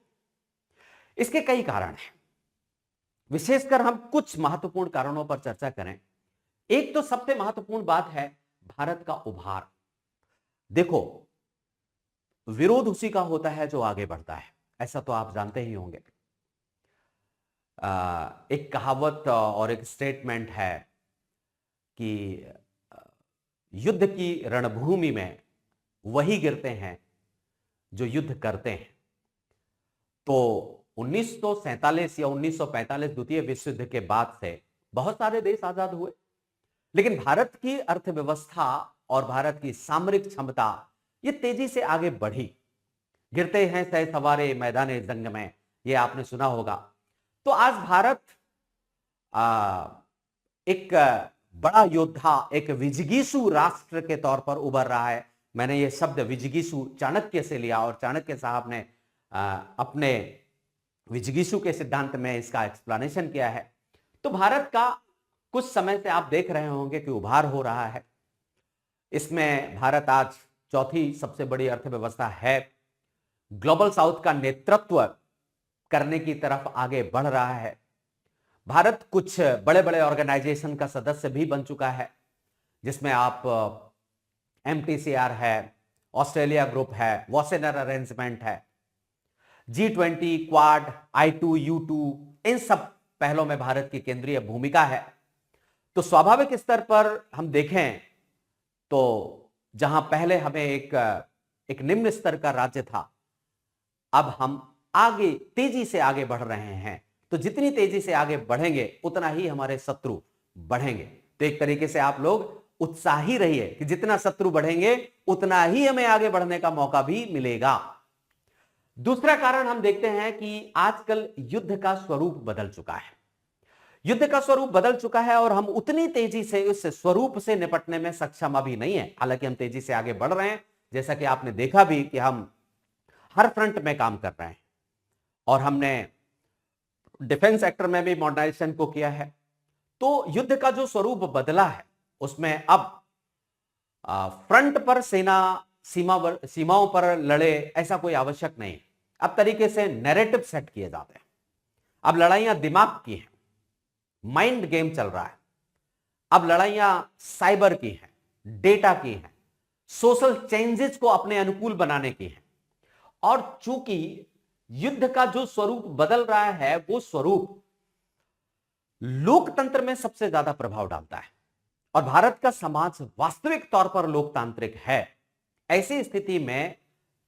इसके कई कारण हैं। विशेषकर हम कुछ महत्वपूर्ण कारणों पर चर्चा करें। एक तो सबसे महत्वपूर्ण बात है भारत का उभार। देखो, विरोध उसी का होता है जो आगे बढ़ता है, ऐसा तो आप जानते ही होंगे। एक कहावत और एक स्टेटमेंट है कि युद्ध की रणभूमि में वही गिरते हैं जो युद्ध करते हैं। तो 1947 या 1945 द्वितीय विश्व युद्ध के बाद से बहुत सारे देश आजाद हुए, लेकिन भारत की अर्थव्यवस्था और भारत की सामरिक क्षमता ये तेजी से आगे बढ़ी। गिरते हैं सह सवारे मैदाने जंग में, ये आपने सुना होगा। तो आज भारत एक बड़ा योद्धा, एक विजिगीषु राष्ट्र के तौर पर उभर रहा है। मैंने ये शब्द विजिगीषु चाणक्य से लिया और चाणक्य साहब ने अपने विजिगीषु के सिद्धांत में इसका एक्सप्लेनेशन किया है। तो भारत का कुछ समय से आप देख रहे होंगे कि उभार हो रहा है। इसमें भारत आज चौथी सबसे बड़ी अर्थव्यवस्था है। ग्लोबल साउथ का नेतृत्व करने की तरफ आगे बढ़ रहा है। भारत कुछ बड़े बड़े ऑर्गेनाइजेशन का सदस्य भी बन चुका है, जिसमें आप MTCR है, ऑस्ट्रेलिया ग्रुप है, वॉसेनर अरेंजमेंट है, G20, क्वाड, I2, U2, इन सब पहलों में भारत की केंद्रीय भूमिका है। तो स्वाभाविक स्तर पर हम देखें तो जहां पहले हमें एक निम्न स्तर का राज्य था, अब हम आगे तेजी से आगे बढ़ रहे हैं। तो जितनी तेजी से आगे बढ़ेंगे उतना ही हमारे शत्रु बढ़ेंगे। तो एक तरीके से आप लोग उत्साही रहिए कि जितना शत्रु बढ़ेंगे उतना ही हमें आगे बढ़ने का मौका भी मिलेगा। दूसरा कारण हम देखते हैं कि आजकल युद्ध का स्वरूप बदल चुका है। युद्ध का स्वरूप बदल चुका है और हम उतनी तेजी से उस स्वरूप से निपटने में सक्षम अभी नहीं है। हालांकि हम तेजी से आगे बढ़ रहे हैं, जैसा कि आपने देखा भी कि हम हर फ्रंट में काम कर रहे हैं और हमने डिफेंस सेक्टर में भी मॉडर्नाइजेशन को किया है। तो युद्ध का जो स्वरूप बदला है उसमें अब फ्रंट पर सेना सीमाओं पर लड़े ऐसा कोई आवश्यक नहीं। अब तरीके से नैरेटिव सेट किए जाते हैं। अब लड़ाइयां दिमाग की हैं, माइंड गेम चल रहा है। अब लड़ाइयां साइबर की हैं, डेटा की हैं, सोशल चेंजेस को अपने अनुकूल बनाने की हैं। और चूंकि युद्ध का जो स्वरूप बदल रहा है वो स्वरूप लोकतंत्र में सबसे ज्यादा प्रभाव डालता है और भारत का समाज वास्तविक तौर पर लोकतांत्रिक है। ऐसी स्थिति में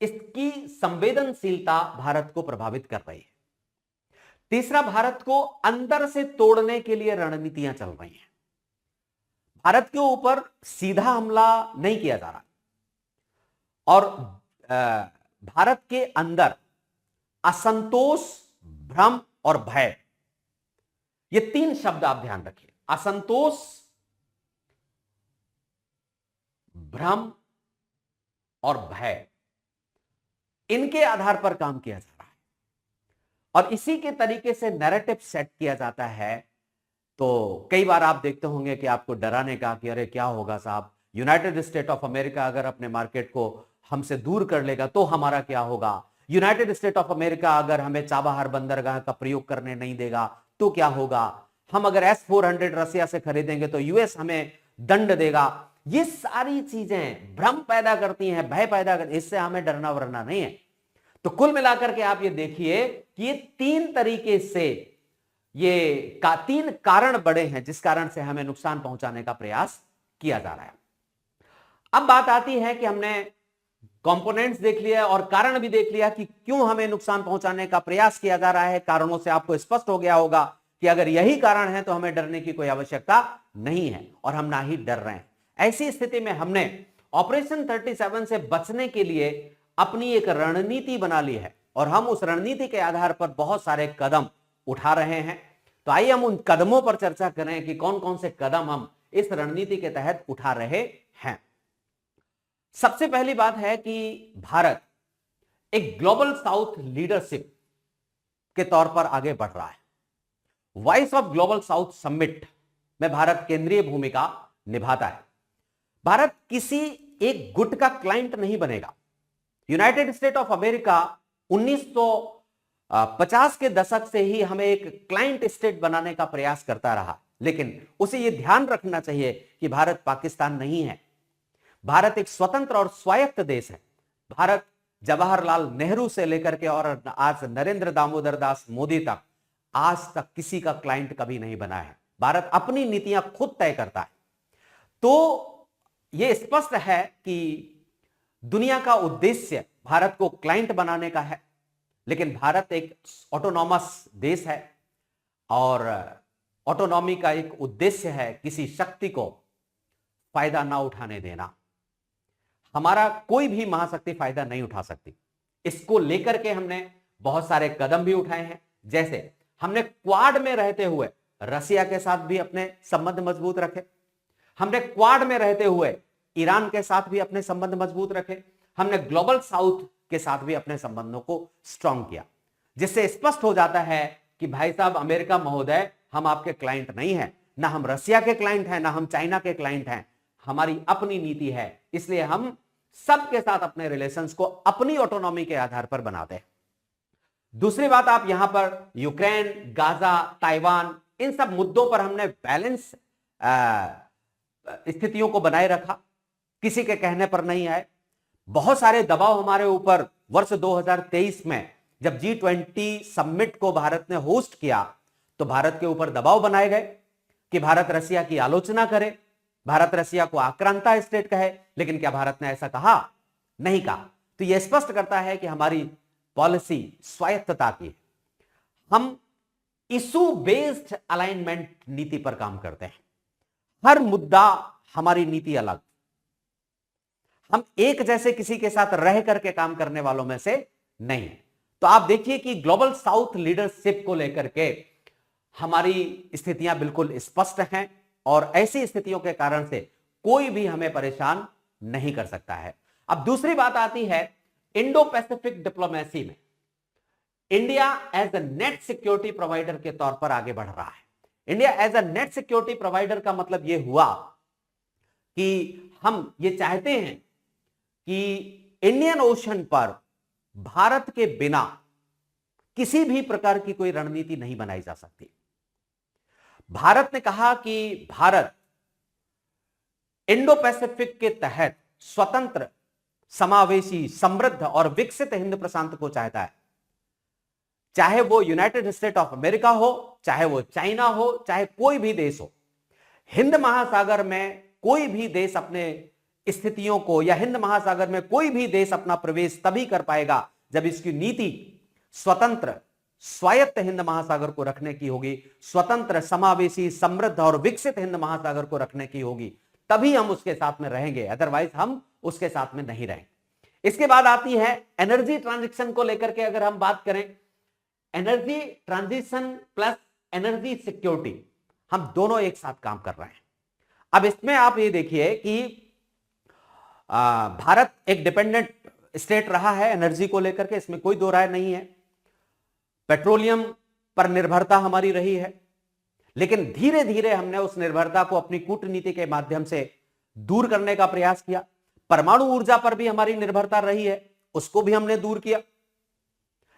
इसकी संवेदनशीलता भारत को प्रभावित कर रही है। तीसरा, भारत को अंदर से तोड़ने के लिए रणनीतियां चल रही हैं। भारत के ऊपर सीधा हमला नहीं किया जा रहा और भारत के अंदर असंतोष, भ्रम और भय, ये तीन शब्द आप ध्यान रखिए। असंतोष, भ्रम और भय, इनके आधार पर काम किया जा रहा है और इसी के तरीके से नैरेटिव सेट किया जाता है। तो कई बार आप देखते होंगे कि आपको डराने का कि अरे क्या होगा साहब, यूनाइटेड स्टेट ऑफ अमेरिका अगर अपने मार्केट को हमसे दूर कर लेगा तो हमारा क्या होगा, यूनाइटेड स्टेट ऑफ अमेरिका अगर हमें चाबहार बंदरगाह का प्रयोग करने नहीं देगा तो क्या होगा, हम अगर S-400 रसिया से खरीदेंगे तो यूएस हमें दंड देगा। ये सारी चीजें भ्रम पैदा करती हैं, भय पैदा करती हैं। इससे हमें डरना वरना नहीं है। तो कुल मिलाकर के आप ये देखिए कि ये तीन तरीके से तीन कारण बड़े हैं जिस कारण से हमें नुकसान पहुंचाने का प्रयास किया जा रहा है। अब बात आती है कि हमने कंपोनेंट्स देख लिया और कारण भी देख लिया कि क्यों हमें नुकसान पहुंचाने का प्रयास किया जा रहा है। कारणों से आपको स्पष्ट हो गया होगा कि अगर यही कारण है तो हमें डरने की कोई आवश्यकता नहीं है और हम ना ही डर रहे हैं। ऐसी स्थिति में हमने ऑपरेशन 37 से बचने के लिए अपनी एक रणनीति बना ली है और हम उस रणनीति के आधार पर बहुत सारे कदम उठा रहे हैं। तो आइए हम उन कदमों पर चर्चा करें कि कौन कौन से कदम हम इस रणनीति के तहत उठा रहे हैं। सबसे पहली बात है कि भारत एक ग्लोबल साउथ लीडरशिप के तौर पर आगे बढ़ रहा है। Voice of global south summit में भारत केंद्रीय भूमिका निभाता है। भारत किसी एक गुट का क्लाइंट नहीं बनेगा। यूनाइटेड स्टेट ऑफ अमेरिका 1950 के दशक से ही हमें एक क्लाइंट स्टेट बनाने का प्रयास करता रहा, लेकिन उसे यह ध्यान रखना चाहिए कि भारत पाकिस्तान नहीं है। भारत एक स्वतंत्र और स्वायत्त देश है। भारत जवाहरलाल नेहरू से लेकर के और आज नरेंद्र दामोदर दास मोदी तक आज तक किसी का क्लाइंट कभी नहीं बना है। भारत अपनी नीतियां खुद तय करता है। तो यह स्पष्ट है कि दुनिया का उद्देश्य भारत को क्लाइंट बनाने का है, लेकिन भारत एक ऑटोनॉमस देश है और ऑटोनॉमी का एक उद्देश्य है किसी शक्ति को फायदा ना उठाने देना। हमारा कोई भी महाशक्ति फायदा नहीं उठा सकती। इसको लेकर के हमने बहुत सारे कदम भी उठाए हैं। जैसे हमने क्वाड में रहते हुए रसिया के साथ भी अपने संबंध मजबूत रखे। हमने क्वाड में रहते हुए ईरान के साथ भी अपने संबंध मजबूत रखे। हमने ग्लोबल साउथ के साथ भी अपने संबंधों को स्ट्रांग किया, जिससे स्पष्ट हो जाता है कि भाई साहब अमेरिका महोदय, हम आपके क्लाइंट नहीं हैं, ना हम रसिया के क्लाइंट हैं, ना हम चाइना के क्लाइंट हैं। हमारी अपनी नीति है, इसलिए हम सबके साथ अपने रिलेशंस को अपनी ऑटोनॉमी के आधार पर बनाते हैं। दूसरी बात, आप यहां पर यूक्रेन, गाजा, ताइवान, इन सब मुद्दों पर हमने बैलेंस स्थितियों को बनाए रखा, किसी के कहने पर नहीं आए। बहुत सारे दबाव हमारे ऊपर वर्ष 2023 में जब G20 समिट को भारत ने होस्ट किया, तो भारत के ऊपर दबाव बनाए गए कि भारत रसिया की आलोचना करे, भारत रसिया को आक्रांता स्टेट कहे। लेकिन क्या भारत ने ऐसा कहा? नहीं कहा। तो यह स्पष्ट करता है कि हमारी पॉलिसी स्वायत्तता की है। हम इशू बेस्ड अलाइनमेंट नीति पर काम करते हैं। हर मुद्दा हमारी नीति अलग। हम एक जैसे किसी के साथ रह करके काम करने वालों में से नहीं। तो आप देखिए कि ग्लोबल साउथ लीडरशिप को लेकर के हमारी स्थितियां बिल्कुल स्पष्ट हैं और ऐसी स्थितियों के कारण से कोई भी हमें परेशान नहीं कर सकता है। अब दूसरी बात आती है इंडो पैसिफिक डिप्लोमेसी में India as a net security provider के तौर पर आगे बढ़ रहा है। India as a net security provider का मतलब यह हुआ कि हम ये चाहते हैं कि इंडियन ओशन पर भारत के बिना किसी भी प्रकार की कोई रणनीति नहीं बनाई जा सकती। भारत ने कहा कि भारत इंडो पैसिफिक के तहत स्वतंत्र, समावेशी, समृद्ध और विकसित हिंद प्रशांत को चाहता है। चाहे वो यूनाइटेड स्टेट ऑफ अमेरिका हो, चाहे वो चाइना हो, चाहे कोई भी देश हो। हिंद महासागर में कोई भी देश अपने स्थितियों को, या हिंद महासागर में कोई भी देश अपना प्रवेश तभी कर पाएगा जब इसकी नीति स्वतंत्र, स्वायत्त हिंद महासागर को रखने की होगी, स्वतंत्र, समावेशी, समृद्ध और विकसित हिंद महासागर को रखने की होगी। तभी हम उसके साथ में रहेंगे, अदरवाइज हम उसके साथ में नहीं रहेंगे। इसके बाद आती है एनर्जी ट्रांजिशन को लेकर के अगर हम बात करें, energy transition plus energy security, हम दोनों एक साथ काम कर रहे हैं। अब इसमें आप ये देखिए कि भारत एक डिपेंडेंट स्टेट रहा है एनर्जी को लेकर के, इसमें कोई दो राय नहीं है। पेट्रोलियम पर निर्भरता हमारी रही है, लेकिन धीरे धीरे हमने उस निर्भरता को अपनी कूटनीति के माध्यम से दूर करने का प्रयास किया। परमाणु ऊर्जा पर भी हमारी निर्भरता रही है, उसको भी हमने दूर किया।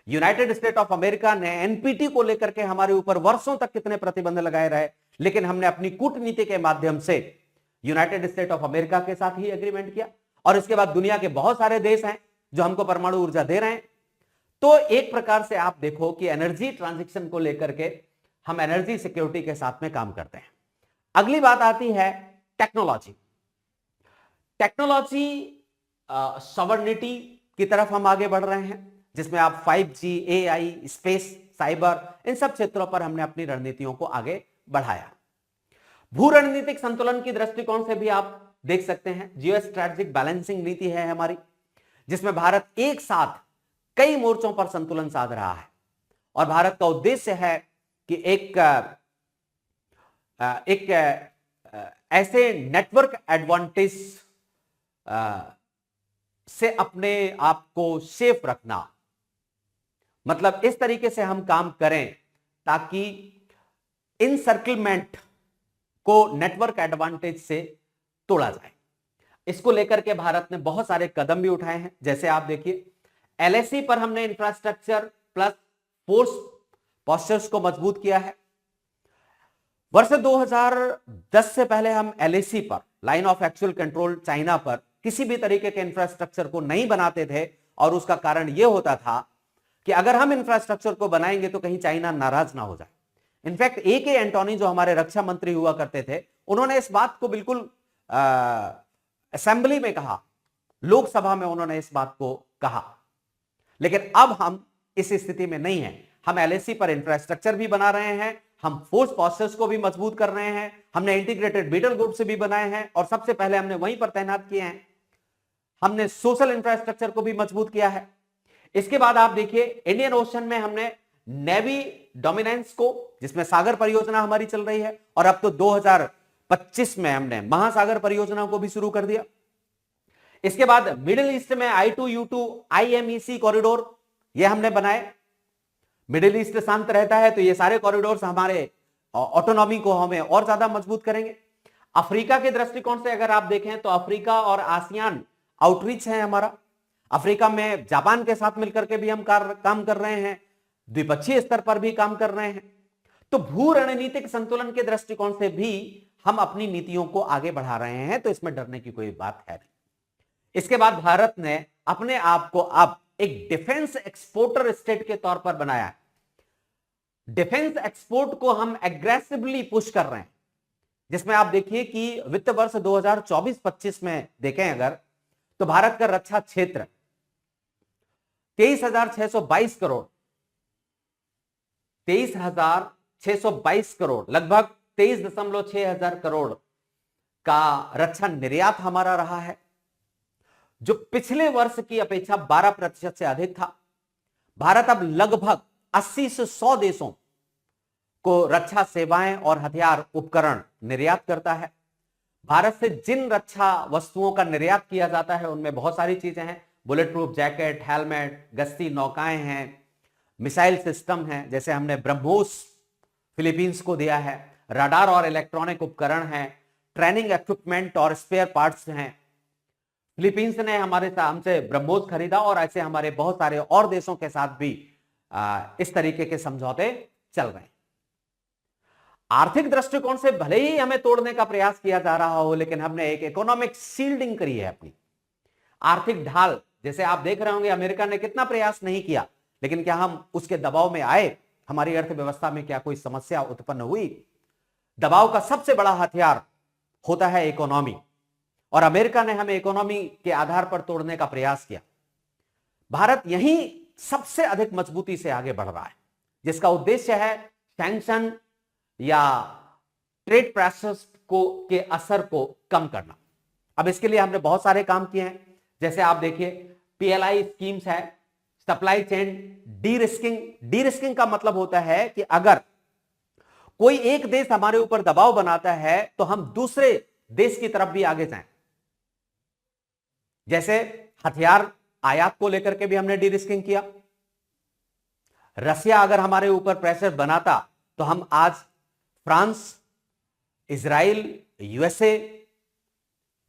यूनाइटेड स्टेट ऑफ अमेरिका ने एनपीटी को लेकर के हमारे ऊपर वर्षों तक कितने प्रतिबंध लगाए रहे, लेकिन हमने अपनी कूटनीति के माध्यम से यूनाइटेड स्टेट ऑफ अमेरिका के साथ ही एग्रीमेंट किया। और इसके बाद दुनिया के बहुत सारे देश हैं जो हमको परमाणु ऊर्जा दे रहे हैं। तो एक प्रकार से आप देखो कि एनर्जी ट्रांजिशन को लेकर के हम एनर्जी सिक्योरिटी के साथ में काम करते हैं। अगली बात आती है टेक्नोलॉजी। टेक्नोलॉजी सॉवरेनिटी की तरफ हम आगे बढ़ रहे हैं, जिसमें आप 5G, AI, स्पेस, साइबर, इन सब क्षेत्रों पर हमने अपनी रणनीतियों को आगे बढ़ाया। भू रणनीतिक संतुलन की दृष्टिकोण से भी आप देख सकते हैं, जियो स्ट्रैटेजिक बैलेंसिंग नीति है हमारी, जिसमें भारत एक साथ कई मोर्चों पर संतुलन साध रहा है। और भारत का उद्देश्य है कि एक ऐसे नेटवर्क एडवांटेज से अपने आप को सेफ रखना, मतलब इस तरीके से हम काम करें ताकि इनसर्कलमेंट को नेटवर्क एडवांटेज से तोड़ा जाए। इसको लेकर के भारत ने बहुत सारे कदम भी उठाए हैं। जैसे आप देखिए, एलएसी पर हमने इंफ्रास्ट्रक्चर प्लस फोर्स पोस्चर्स को मजबूत किया है। वर्ष 2010 से पहले हम एलएसी पर, line of actual control China पर, किसी भी तरीके के इंफ्रास्ट्रक्चर को नहीं बनाते थे, और उसका कारण यह होता था कि अगर हम इंफ्रास्ट्रक्चर को बनाएंगे तो कहीं चाइना नाराज ना हो जाए। In fact A K. एंटोनी जो हमारे रक्षा मंत्री हुआ करते थे, उन्होंने इस बात को बिल्कुल असेंबली में कहा, लोकसभा में उन्होंने इस बात को कहा। लेकिन अब हम इस स्थिति में नहीं है। हम एलएसी पर इंफ्रास्ट्रक्चर भी बना रहे हैं, हम फोर्स पोस्चर्स को भी मजबूत कर रहे हैं, हमने इंटीग्रेटेड बैटल ग्रुप से भी बनाए हैं, और सबसे पहले हमने वहीं पर तैनात किए हैं। हमने सोशल इंफ्रास्ट्रक्चर को भी मजबूत किया है। इसके बाद आप देखिए, इंडियन ओशन में हमने नेवी डोमिनेंस को, जिसमें सागर परियोजना हमारी चल रही है, और अब तो 2025 में हमने महासागर परियोजना को भी शुरू कर दिया। इसके बाद मिडिल ईस्ट में I2U2 IMEC कॉरिडोर ये हमने बनाए। मिडिल ईस्ट शांत रहता है तो ये सारे कॉरिडोर्स हमारे ऑटोनॉमी को हमें और ज्यादा मजबूत करेंगे। अफ्रीका के दृष्टिकोण से अगर आप देखें तो अफ्रीका और आसियान आउटरीच है हमारा। अफ्रीका में जापान के साथ मिलकर के भी हम काम कर रहे हैं, द्विपक्षीय स्तर पर भी काम कर रहे हैं। तो भू रणनीतिक संतुलन के दृष्टिकोण से भी हम अपनी नीतियों को आगे बढ़ा रहे हैं, तो इसमें डरने की कोई बात है नहीं। इसके बाद भारत ने अपने आप को अब एक डिफेंस एक्सपोर्टर स्टेट के तौर पर बनाया है। डिफेंस एक्सपोर्ट को हम एग्रेसिवली पुश कर रहे हैं, जिसमें आप देखिए कि वित्त वर्ष 2024-25 में देखें अगर, तो भारत का रक्षा क्षेत्र 23,622 करोड़ 23,622 करोड़, लगभग 23.6 हजार करोड़ का रक्षा निर्यात हमारा रहा है, जो पिछले वर्ष की अपेक्षा 12% से अधिक था। भारत अब लगभग 80 से 100 देशों को रक्षा सेवाएं और हथियार उपकरण निर्यात करता है। भारत से जिन रक्षा वस्तुओं का निर्यात किया जाता है उनमें बहुत सारी चीजें हैं। बुलेट प्रूफ जैकेट, हेलमेट, गश्ती नौकाएं हैं, मिसाइल सिस्टम है, जैसे हमने ब्रह्मोस फिलीपींस को दिया है, रडार और इलेक्ट्रॉनिक उपकरण हैं, ट्रेनिंग इक्विपमेंट और स्पेयर पार्ट्स हैं। फिलीपींस ने हमसे ब्रह्मोस खरीदा, और ऐसे हमारे बहुत सारे और देशों के साथ भी इस तरीके के समझौते चल रहे हैं। आर्थिक दृष्टिकोण से भले ही हमें तोड़ने का प्रयास किया जा रहा हो, लेकिन हमने एक इकोनॉमिक शील्डिंग करी है अपनी आर्थिक ढाल। जैसे आप देख रहे होंगे, अमेरिका ने कितना प्रयास नहीं किया, लेकिन क्या हम उसके दबाव में आए? हमारी अर्थव्यवस्था में क्या कोई समस्या उत्पन्न हुई? दबाव का सबसे बड़ा हथियार होता है इकोनॉमी, और अमेरिका ने हमें इकोनॉमी के आधार पर तोड़ने का प्रयास किया। भारत यहीं सबसे अधिक मजबूती से आगे बढ़ रहा है, जिसका उद्देश्य है सैंक्शन या ट्रेड प्रेशर्स को के असर को कम करना। अब इसके लिए हमने बहुत सारे काम किए हैं। जैसे आप देखिए, पीएलआई स्कीम्स है, सप्लाई चेन डी रिस्किंग का मतलब होता है कि अगर कोई एक देश हमारे ऊपर दबाव बनाता है तो हम दूसरे देश की तरफ भी आगे जाएं। जैसे हथियार आयात को लेकर के भी हमने डी रिस्किंग किया। रसिया अगर हमारे ऊपर प्रेशर बनाता तो हम आज France, Israel, USA,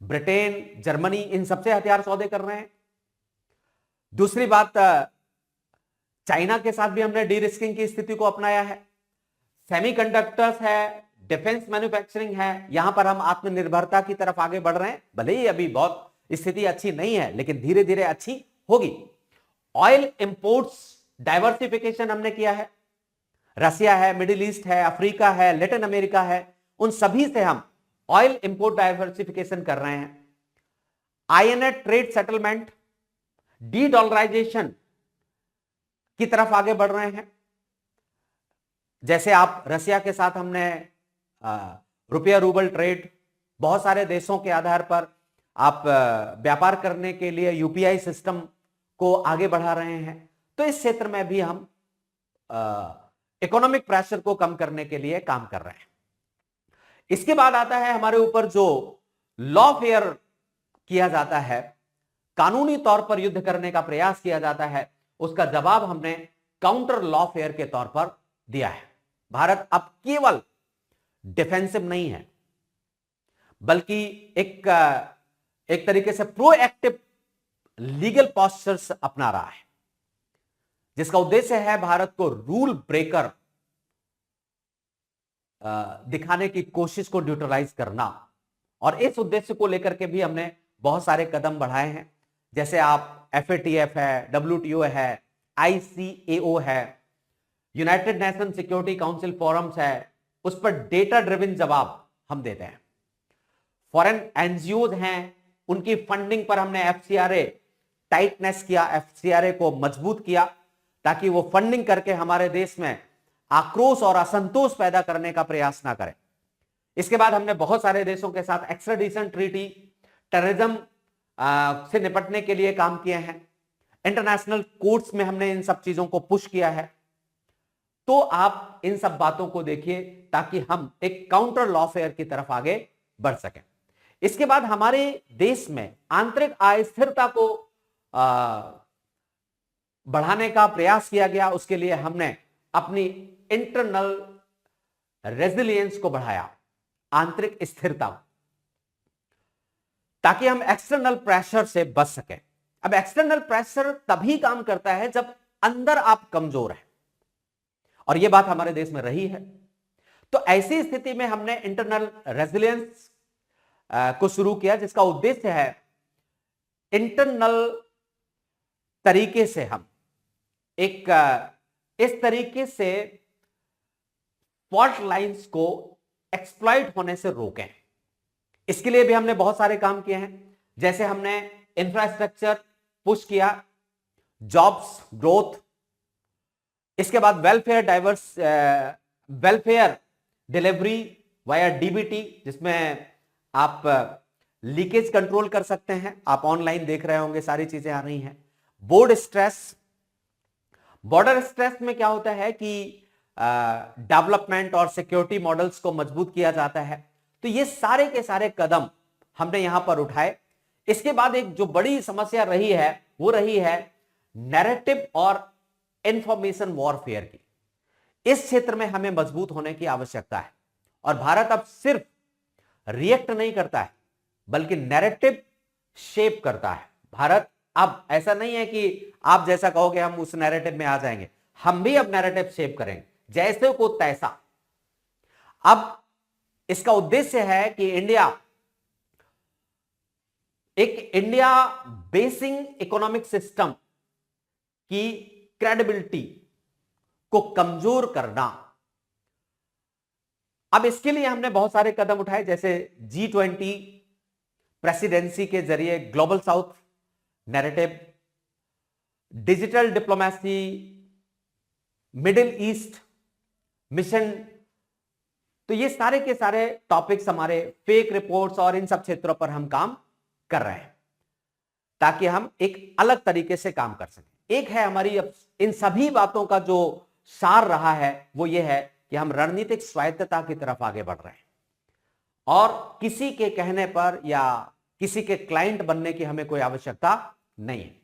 Britain, Germany, इन सबसे हथियार सौदे कर रहे हैं। दूसरी बात, चाइना के साथ भी हमने डी रिस्किंग की स्थिति को अपनाया है। सेमीकंडक्टर्स है, डिफेंस मैन्युफैक्चरिंग है, यहां पर हम आत्मनिर्भरता की तरफ आगे बढ़ रहे हैं। भले ही अभी बहुत स्थिति अच्छी नहीं है, लेकिन धीरे धीरे अच्छी होगी। ऑयल इंपोर्ट्स डाइवर्सिफिकेशन हमने किया है। रसिया है, मिडिल ईस्ट है, अफ्रीका है, लैटिन अमेरिका है, उन सभी से हम ऑयल इंपोर्ट डाइवर्सिफिकेशन कर रहे हैं। INA trade settlement, de dollarisation की तरफ आगे बढ़ रहे हैं। जैसे आप रसिया के साथ हमने रुपया रूबल ट्रेड, बहुत सारे देशों के आधार पर आप व्यापार करने के लिए यूपीआई सिस्टम को आगे बढ़ा रहे हैं। तो इस क्षेत्र में भी हम इकोनॉमिक प्रेशर को कम करने के लिए काम कर रहे हैं। इसके बाद आता है हमारे ऊपर जो लॉफेयर किया जाता है, कानूनी तौर पर युद्ध करने का प्रयास किया जाता है, उसका जवाब हमने काउंटर लॉफेयर के तौर पर दिया है। भारत अब केवल डिफेंसिव नहीं है, बल्कि एक तरीके से प्रोएक्टिव लीगल पॉस्चर्स अपना रहा है, जिसका उद्देश्य है भारत को रूल ब्रेकर दिखाने की कोशिश को न्यूट्रलाइज करना। और इस उद्देश्य को लेकर के भी हमने बहुत सारे कदम बढ़ाए हैं, जैसे आप FATF है, WTO है, ICAO है, United nation security council forums है, उस पर डेटा ड्रिवन जवाब हम देते हैं। फॉरेन एनजीओज हैं, उनकी फंडिंग पर हमने FCRA टाइटनेस किया, FCRA को मजबूत किया, ताकि वो फंडिंग करके हमारे देश में आक्रोश और असंतोष पैदा करने का प्रयास ना करें। इसके बाद हमने बहुत सारे देशों के साथ एक्स्ट्राडिशन ट्रीटी, टेररिज्म से निपटने के लिए काम किए हैं। इंटरनेशनल कोर्ट्स में हमने इन सब चीजों को पुश किया है। तो आप इन सब बातों को देखिए ताकि हम एक काउंटर लॉफेयर की तरफ आगे बढ़ सकें। इसके बाद हमारे देश में आंतरिक अस्थिरता को बढ़ाने का प्रयास किया गया। उसके लिए हमने अपनी इंटरनल रेजिलियंस को बढ़ाया, आंतरिक स्थिरता, ताकि हम एक्सटर्नल प्रेशर से बच सकें। अब एक्सटर्नल प्रेशर तभी काम करता है जब अंदर आप कमजोर हैं, और यह बात हमारे देश में रही है। तो ऐसी स्थिति में हमने इंटरनल रेजिलियंस को शुरू किया, जिसका उद्देश्य है इंटरनल तरीके से हम एक इस तरीके से फॉल्ट लाइंस को एक्सप्लॉइट होने से रोकें। इसके लिए भी हमने बहुत सारे काम किए हैं, जैसे हमने इंफ्रास्ट्रक्चर पुश किया, जॉब्स ग्रोथ, इसके बाद वेलफेयर डिलीवरी वाया DBT, जिसमें आप लीकेज कंट्रोल कर सकते हैं। आप ऑनलाइन देख रहे होंगे, सारी चीजें आ रही हैं। बॉर्डर स्ट्रेस में क्या होता है कि डेवलपमेंट और सिक्योरिटी मॉडल्स को मजबूत किया जाता है। तो ये सारे के सारे कदम हमने यहां पर उठाए। इसके बाद एक जो बड़ी समस्या रही है वो रही है नैरेटिव और इंफॉर्मेशन वॉरफेयर की। इस क्षेत्र में हमें मजबूत होने की आवश्यकता है, और भारत अब सिर्फ रिएक्ट नहीं करता है बल्कि नैरेटिव शेप करता है। भारत अब ऐसा नहीं है कि आप जैसा कहोगे हम उस नैरेटिव में आ जाएंगे, हम भी अब नैरेटिव शेप करेंगे, जैसे को तैसा। अब इसका उद्देश्य है कि इंडिया बेसिंग इकोनॉमिक सिस्टम की क्रेडिबिलिटी को कमजोर करना। अब इसके लिए हमने बहुत सारे कदम उठाए, जैसे G20 प्रेसिडेंसी के जरिए global south narrative, digital diplomacy, middle east mission. तो ये सारे के सारे टॉपिक्स हमारे फेक रिपोर्ट्स और इन सब क्षेत्रों पर हम काम कर रहे हैं, ताकि हम एक अलग तरीके से काम कर सकें। एक है हमारी इन सभी बातों का जो सार रहा है वो ये है कि हम रणनीतिक स्वायत्तता की तरफ आगे बढ़ रहे हैं, और किसी के कहने पर या किसी के क्लाइंट बनने की हमें कोई आवश्यकता नहीं है।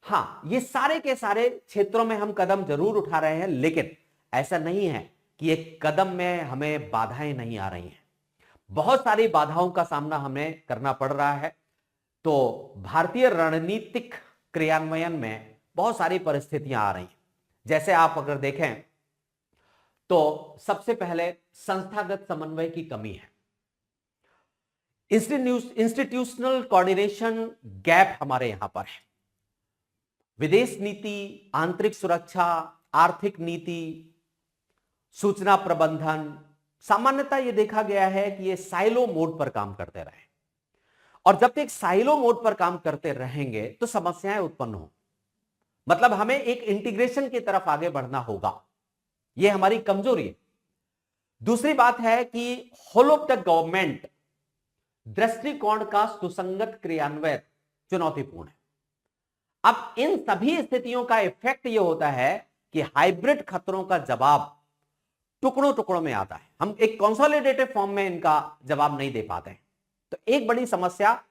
हां, ये सारे के सारे क्षेत्रों में हम कदम जरूर उठा रहे हैं, लेकिन ऐसा नहीं है कि एक कदम में हमें बाधाएं नहीं आ रही हैं। बहुत सारी बाधाओं का सामना हमें करना पड़ रहा है। तो भारतीय रणनीतिक क्रियान्वयन में बहुत सारी परिस्थितियां आ रही हैं। जैसे आप अगर देखें तो सबसे पहले संस्थागत समन्वय की कमी है, इंस्टीट्यूशनल कोऑर्डिनेशन गैप हमारे यहां पर है। विदेश नीति, आंतरिक सुरक्षा, आर्थिक नीति, सूचना प्रबंधन, सामान्यतः यह देखा गया है कि ये साइलो मोड पर काम करते रहे, और जब तक साइलो मोड पर काम करते रहेंगे तो समस्याएं उत्पन्न हो। मतलब हमें एक इंटीग्रेशन की तरफ आगे बढ़ना होगा, यह हमारी कमजोरी है। दूसरी बात है कि होल ऑफ द गवर्नमेंट दृष्टिकोण का सुसंगत क्रियान्वयन चुनौतीपूर्ण है। अब इन सभी स्थितियों का इफेक्ट यह होता है कि हाइब्रिड खतरों का जवाब टुकड़ों टुकड़ों में आता है, हम एक कंसोलिडेटेड फॉर्म में इनका जवाब नहीं दे पाते हैं। तो एक बड़ी समस्या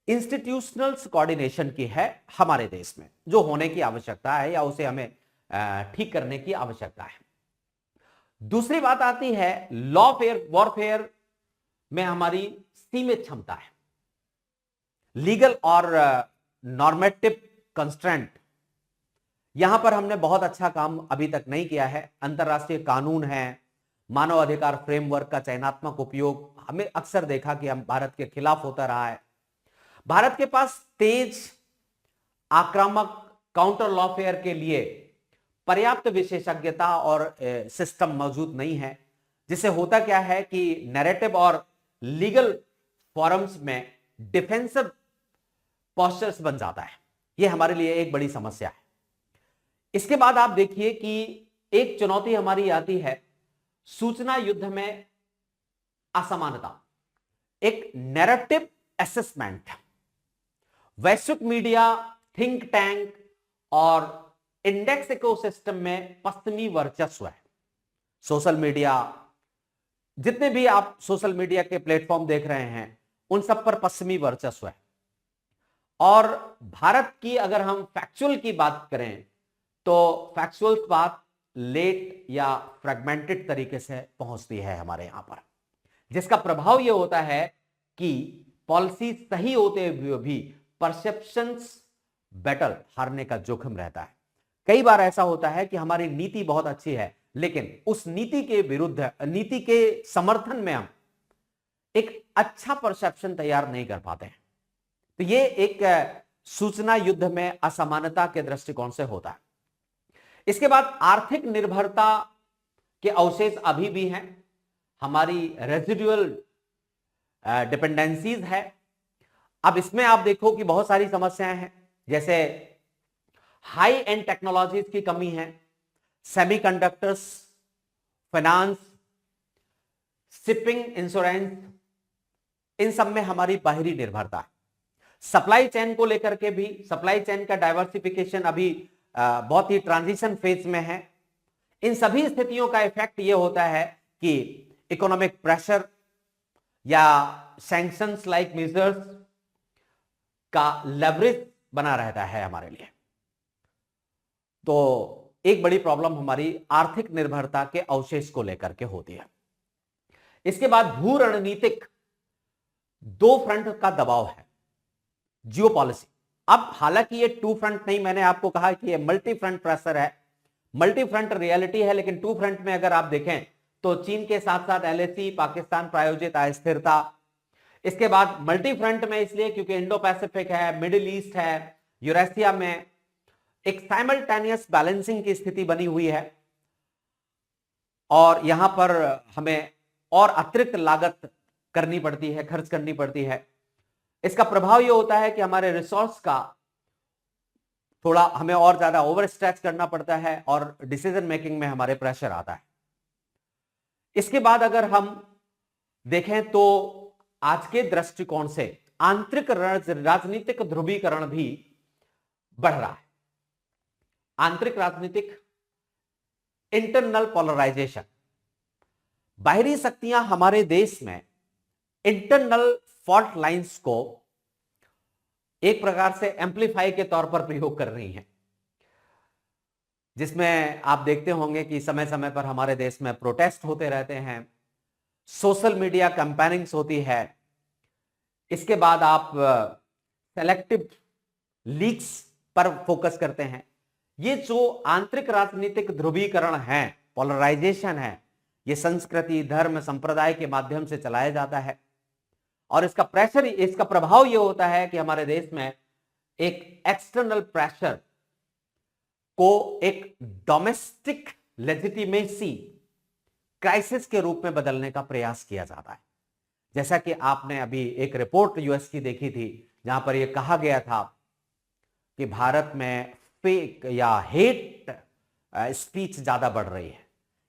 इंस्टीट्यूशनल कोऑर्डिनेशन की है हमारे देश में, जो होने की आवश्यकता है या उसे हमें ठीक करने की आवश्यकता है। दूसरी बात आती है लॉ फेयर वॉरफेयर में हमारी सीमित क्षमता है। लीगल और नॉर्मेटिव कंस्ट्रेंट, यहां पर हमने बहुत अच्छा काम अभी तक नहीं किया है। अंतरराष्ट्रीय कानून है, मानव अधिकार फ्रेमवर्क का चयनात्मक उपयोग हमें अक्सर देखा कि हम भारत के खिलाफ होता रहा है। भारत के पास तेज आक्रामक काउंटर लॉफेयर के लिए पर्याप्त विशेषज्ञता और सिस्टम मौजूद नहीं है, जिससे होता क्या है कि नैरेटिव और लीगल फॉरम्स में डिफेंसिव पॉस्चर्स बन जाता है। यह हमारे लिए एक बड़ी समस्या है। इसके बाद आप देखिए कि एक चुनौती हमारी आती है सूचना युद्ध में असमानता, एक नैरेटिव असेसमेंट। वैश्विक मीडिया, थिंक टैंक और इंडेक्स इकोसिस्टम में पश्चिमी वर्चस्व है। सोशल मीडिया, जितने भी आप सोशल मीडिया के प्लेटफॉर्म देख रहे हैं, उन सब पर पश्चिमी वर्चस्व है। और भारत की अगर हम फैक्चुअल की बात करें तो फैक्चुअल बात लेट या फ्रेगमेंटेड तरीके से पहुंचती है हमारे यहां पर, जिसका प्रभाव यह होता है कि पॉलिसी सही होते हुए भी परसेप्शंस बैटल हारने का जोखिम रहता है। कई बार ऐसा होता है कि हमारी नीति बहुत अच्छी है, लेकिन उस नीति के विरुद्ध, नीति के समर्थन में हम एक अच्छा परसेप्शन तैयार नहीं कर पाते हैं। तो ये एक सूचना युद्ध में असमानता के दृष्टिकोण से होता है। इसके बाद आर्थिक निर्भरता के अवशेष अभी भी हैं, हमारी रेजिडुअल डिपेंडेंसीज है। अब इसमें आप देखो कि बहुत सारी समस्याएं हैं, जैसे हाई एंड टेक्नोलॉजीज की कमी है, सेमीकंडक्टर्स, फाइनेंस, शिपिंग, इंश्योरेंस, इन सब में हमारी बाहरी निर्भरता है। सप्लाई चेन को लेकर के भी, सप्लाई चेन का डाइवर्सिफिकेशन अभी बहुत ही ट्रांजिशन फेज में है। इन सभी स्थितियों का इफेक्ट यह होता है कि इकोनॉमिक प्रेशर या सैंक्शंस लाइक मेजर्स का लेवरेज बना रहता है हमारे लिए। तो एक बड़ी प्रॉब्लम हमारी आर्थिक निर्भरता के अवशेष को लेकर के होती है। इसके बाद भू रणनीतिक दो फ्रंट का दबाव है, जियो पॉलिसी। अब हालांकि ये टू फ्रंट नहीं, मैंने आपको कहा कि ये मल्टी फ्रंट प्रेशर है, मल्टी फ्रंट रियलिटी है, लेकिन टू फ्रंट में अगर आप देखें तो चीन के साथ साथ एलएसी, पाकिस्तान प्रायोजित अस्थिरता। इसके बाद मल्टी फ्रंट में इसलिए क्योंकि इंडो पैसिफिक है, मिडिल ईस्ट है, यूरेशिया में एक साइमल्टेनियस बैलेंसिंग की स्थिति बनी हुई है और यहां पर हमें और अतिरिक्त लागत करनी पड़ती है, खर्च करनी पड़ती है। इसका प्रभाव यह होता है कि हमारे रिसोर्स का थोड़ा हमें और ज्यादा ओवर स्ट्रेच करना पड़ता है और डिसीजन मेकिंग में हमारे प्रेशर आता है। इसके बाद अगर हम देखें तो आज के दृष्टिकोण से आंतरिक राजनीतिक ध्रुवीकरण भी बढ़ रहा है। आंतरिक राजनीतिक इंटरनल पोलराइजेशन, बाहरी शक्तियां हमारे देश में इंटरनल फॉल्ट लाइंस को एक प्रकार से एम्पलीफाई के तौर पर प्रयोग कर रही हैं, जिसमें आप देखते होंगे कि समय समय पर हमारे देश में प्रोटेस्ट होते रहते हैं, सोशल मीडिया कैंपेनिंग्स होती है। इसके बाद आप सेलेक्टिव लीक्स पर फोकस करते हैं। ये जो आंतरिक राजनीतिक ध्रुवीकरण है, पोलराइजेशन है, ये संस्कृति, धर्म, संप्रदाय के माध्यम से चलाया जाता है और इसका प्रेशर, इसका प्रभाव यह होता है कि हमारे देश में एक एक्सटर्नल प्रेशर को एक डोमेस्टिक लेजिटिमेसी क्राइसिस के रूप में बदलने का प्रयास किया जाता है। जैसा कि आपने अभी एक रिपोर्ट यूएस की देखी थी, जहां पर यह कहा गया था कि भारत में फेक या हेट स्पीच ज्यादा बढ़ रही है।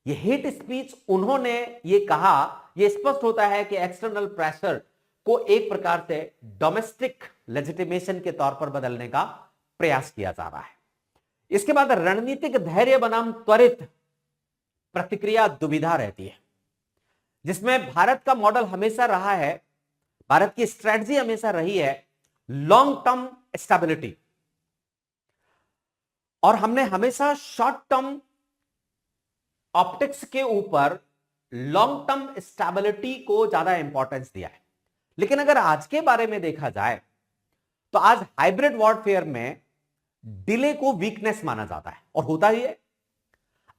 ये हेट स्पीच उन्होंने ये कहा, ये स्पष्ट होता है कि एक्सटर्नल प्रेशर को एक प्रकार से डोमेस्टिक लेजिटिमेशन के तौर पर बदलने का प्रयास किया जा रहा है। इसके बाद रणनीतिक धैर्य बनाम त्वरित प्रतिक्रिया दुविधा रहती है, जिसमें भारत का मॉडल हमेशा रहा है, भारत की स्ट्रेटजी हमेशा रही है लॉन्ग टर्म स्टेबिलिटी, और हमने हमेशा शॉर्ट टर्म ऑप्टिक्स के ऊपर लॉन्ग टर्म स्टेबिलिटी को ज्यादा इंपॉर्टेंस दिया है। लेकिन अगर आज के बारे में देखा जाए तो आज हाइब्रिड वॉरफेयर में डिले को वीकनेस माना जाता है, और होता ही है।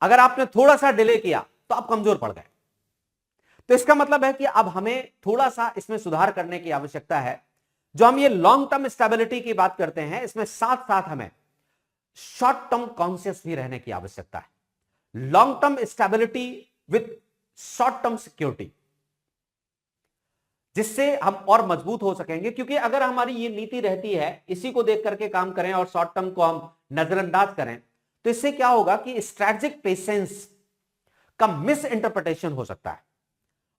अगर आपने थोड़ा सा डिले किया तो आप कमजोर पड़ गए। तो इसका मतलब है कि अब हमें थोड़ा सा इसमें सुधार करने की आवश्यकता है। जो हम ये लॉन्ग टर्म स्टेबिलिटी की बात करते हैं, इसमें साथ साथ हमें शॉर्ट टर्म कॉन्शियस भी रहने की आवश्यकता है। Long term stability with short term security, जिससे हम और मजबूत हो सकेंगे। क्योंकि अगर हमारी ये नीति रहती है इसी को देख करके काम करें और शॉर्ट टर्म को हम नजरअंदाज करें, तो इससे क्या होगा कि स्ट्रैटेजिक पेशेंस का मिस इंटरप्रिटेशन हो सकता है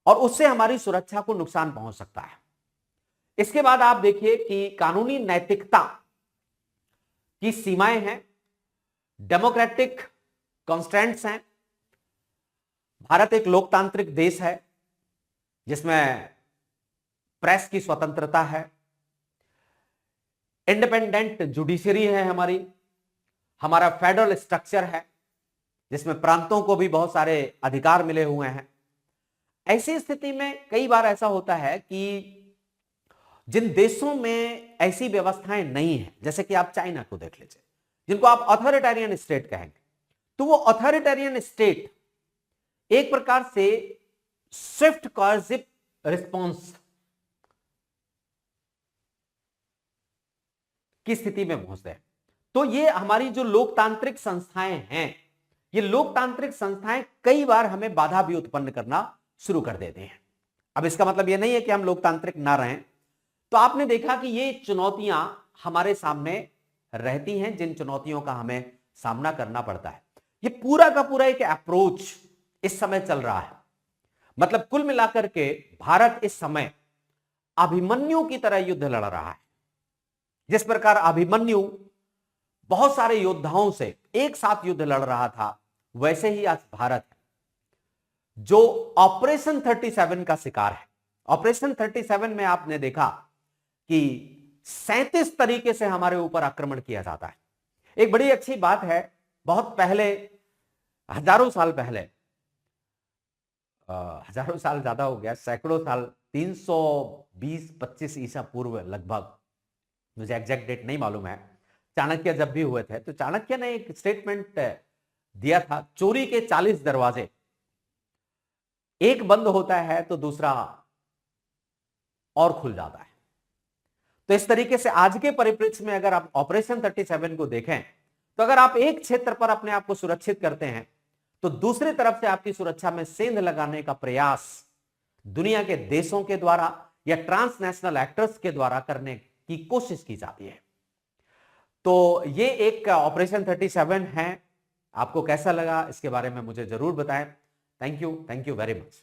और उससे हमारी सुरक्षा को नुकसान पहुंच सकता है। इसके बाद आप देखिए कि कानूनी नैतिकता की सीमाएं हैं, डेमोक्रेटिक कॉन्स्टेंट्स हैं। भारत एक लोकतांत्रिक देश है जिसमें प्रेस की स्वतंत्रता है, इंडिपेंडेंट जुडिशरी है हमारा फेडरल स्ट्रक्चर है जिसमें प्रांतों को भी बहुत सारे अधिकार मिले हुए हैं। ऐसी स्थिति में कई बार ऐसा होता है कि जिन देशों में ऐसी व्यवस्थाएं नहीं है, जैसे कि आप चाइना को देख लीजिए, जिनको आप ऑथोरिटेरियन स्टेट कहेंगे, तो वो ऑथोरिटेरियन स्टेट एक प्रकार से स्विफ्ट कॉर्सिव रिस्पॉन्स की स्थिति में पहुंचते हैं। तो ये हमारी जो लोकतांत्रिक संस्थाएं हैं, ये लोकतांत्रिक संस्थाएं कई बार हमें बाधा भी उत्पन्न करना शुरू कर देते हैं। अब इसका मतलब ये नहीं है कि हम लोकतांत्रिक ना रहें। तो आपने देखा कि ये चुनौतियां हमारे सामने रहती हैं, जिन चुनौतियों का हमें सामना करना पड़ता है। ये पूरा का पूरा एक अप्रोच इस समय चल रहा है। मतलब कुल मिलाकर के भारत इस समय अभिमन्यु की तरह युद्ध लड़ रहा है। जिस प्रकार अभिमन्यु बहुत सारे योद्धाओं से एक साथ युद्ध लड़ रहा था, वैसे ही आज भारत है जो ऑपरेशन 37 का शिकार है। ऑपरेशन 37 में आपने देखा कि 37 तरीके से हमारे ऊपर आक्रमण किया जाता है। एक बड़ी अच्छी बात है, बहुत पहले, हजारों साल पहले, हजारों साल ज्यादा हो गया, सैकड़ों साल, 320-25 ईसा पूर्व लगभग, मुझे एग्जैक्ट डेट नहीं मालूम है, चाणक्य जब भी हुए थे तो चाणक्य ने एक स्टेटमेंट दिया था, चोरी के 40 दरवाजे, एक बंद होता है तो दूसरा और खुल जाता है। तो इस तरीके से आज के परिप्रेक्ष्य में अगर आप ऑपरेशन 37 को देखें, तो अगर आप एक क्षेत्र पर अपने आप को सुरक्षित करते हैं तो दूसरी तरफ से आपकी सुरक्षा में सेंध लगाने का प्रयास दुनिया के देशों के द्वारा या ट्रांसनेशनल एक्टर्स के द्वारा करने की कोशिश की जाती है। तो ये एक ऑपरेशन 37 है। आपको कैसा लगा इसके बारे में मुझे जरूर बताएं। Thank you very much.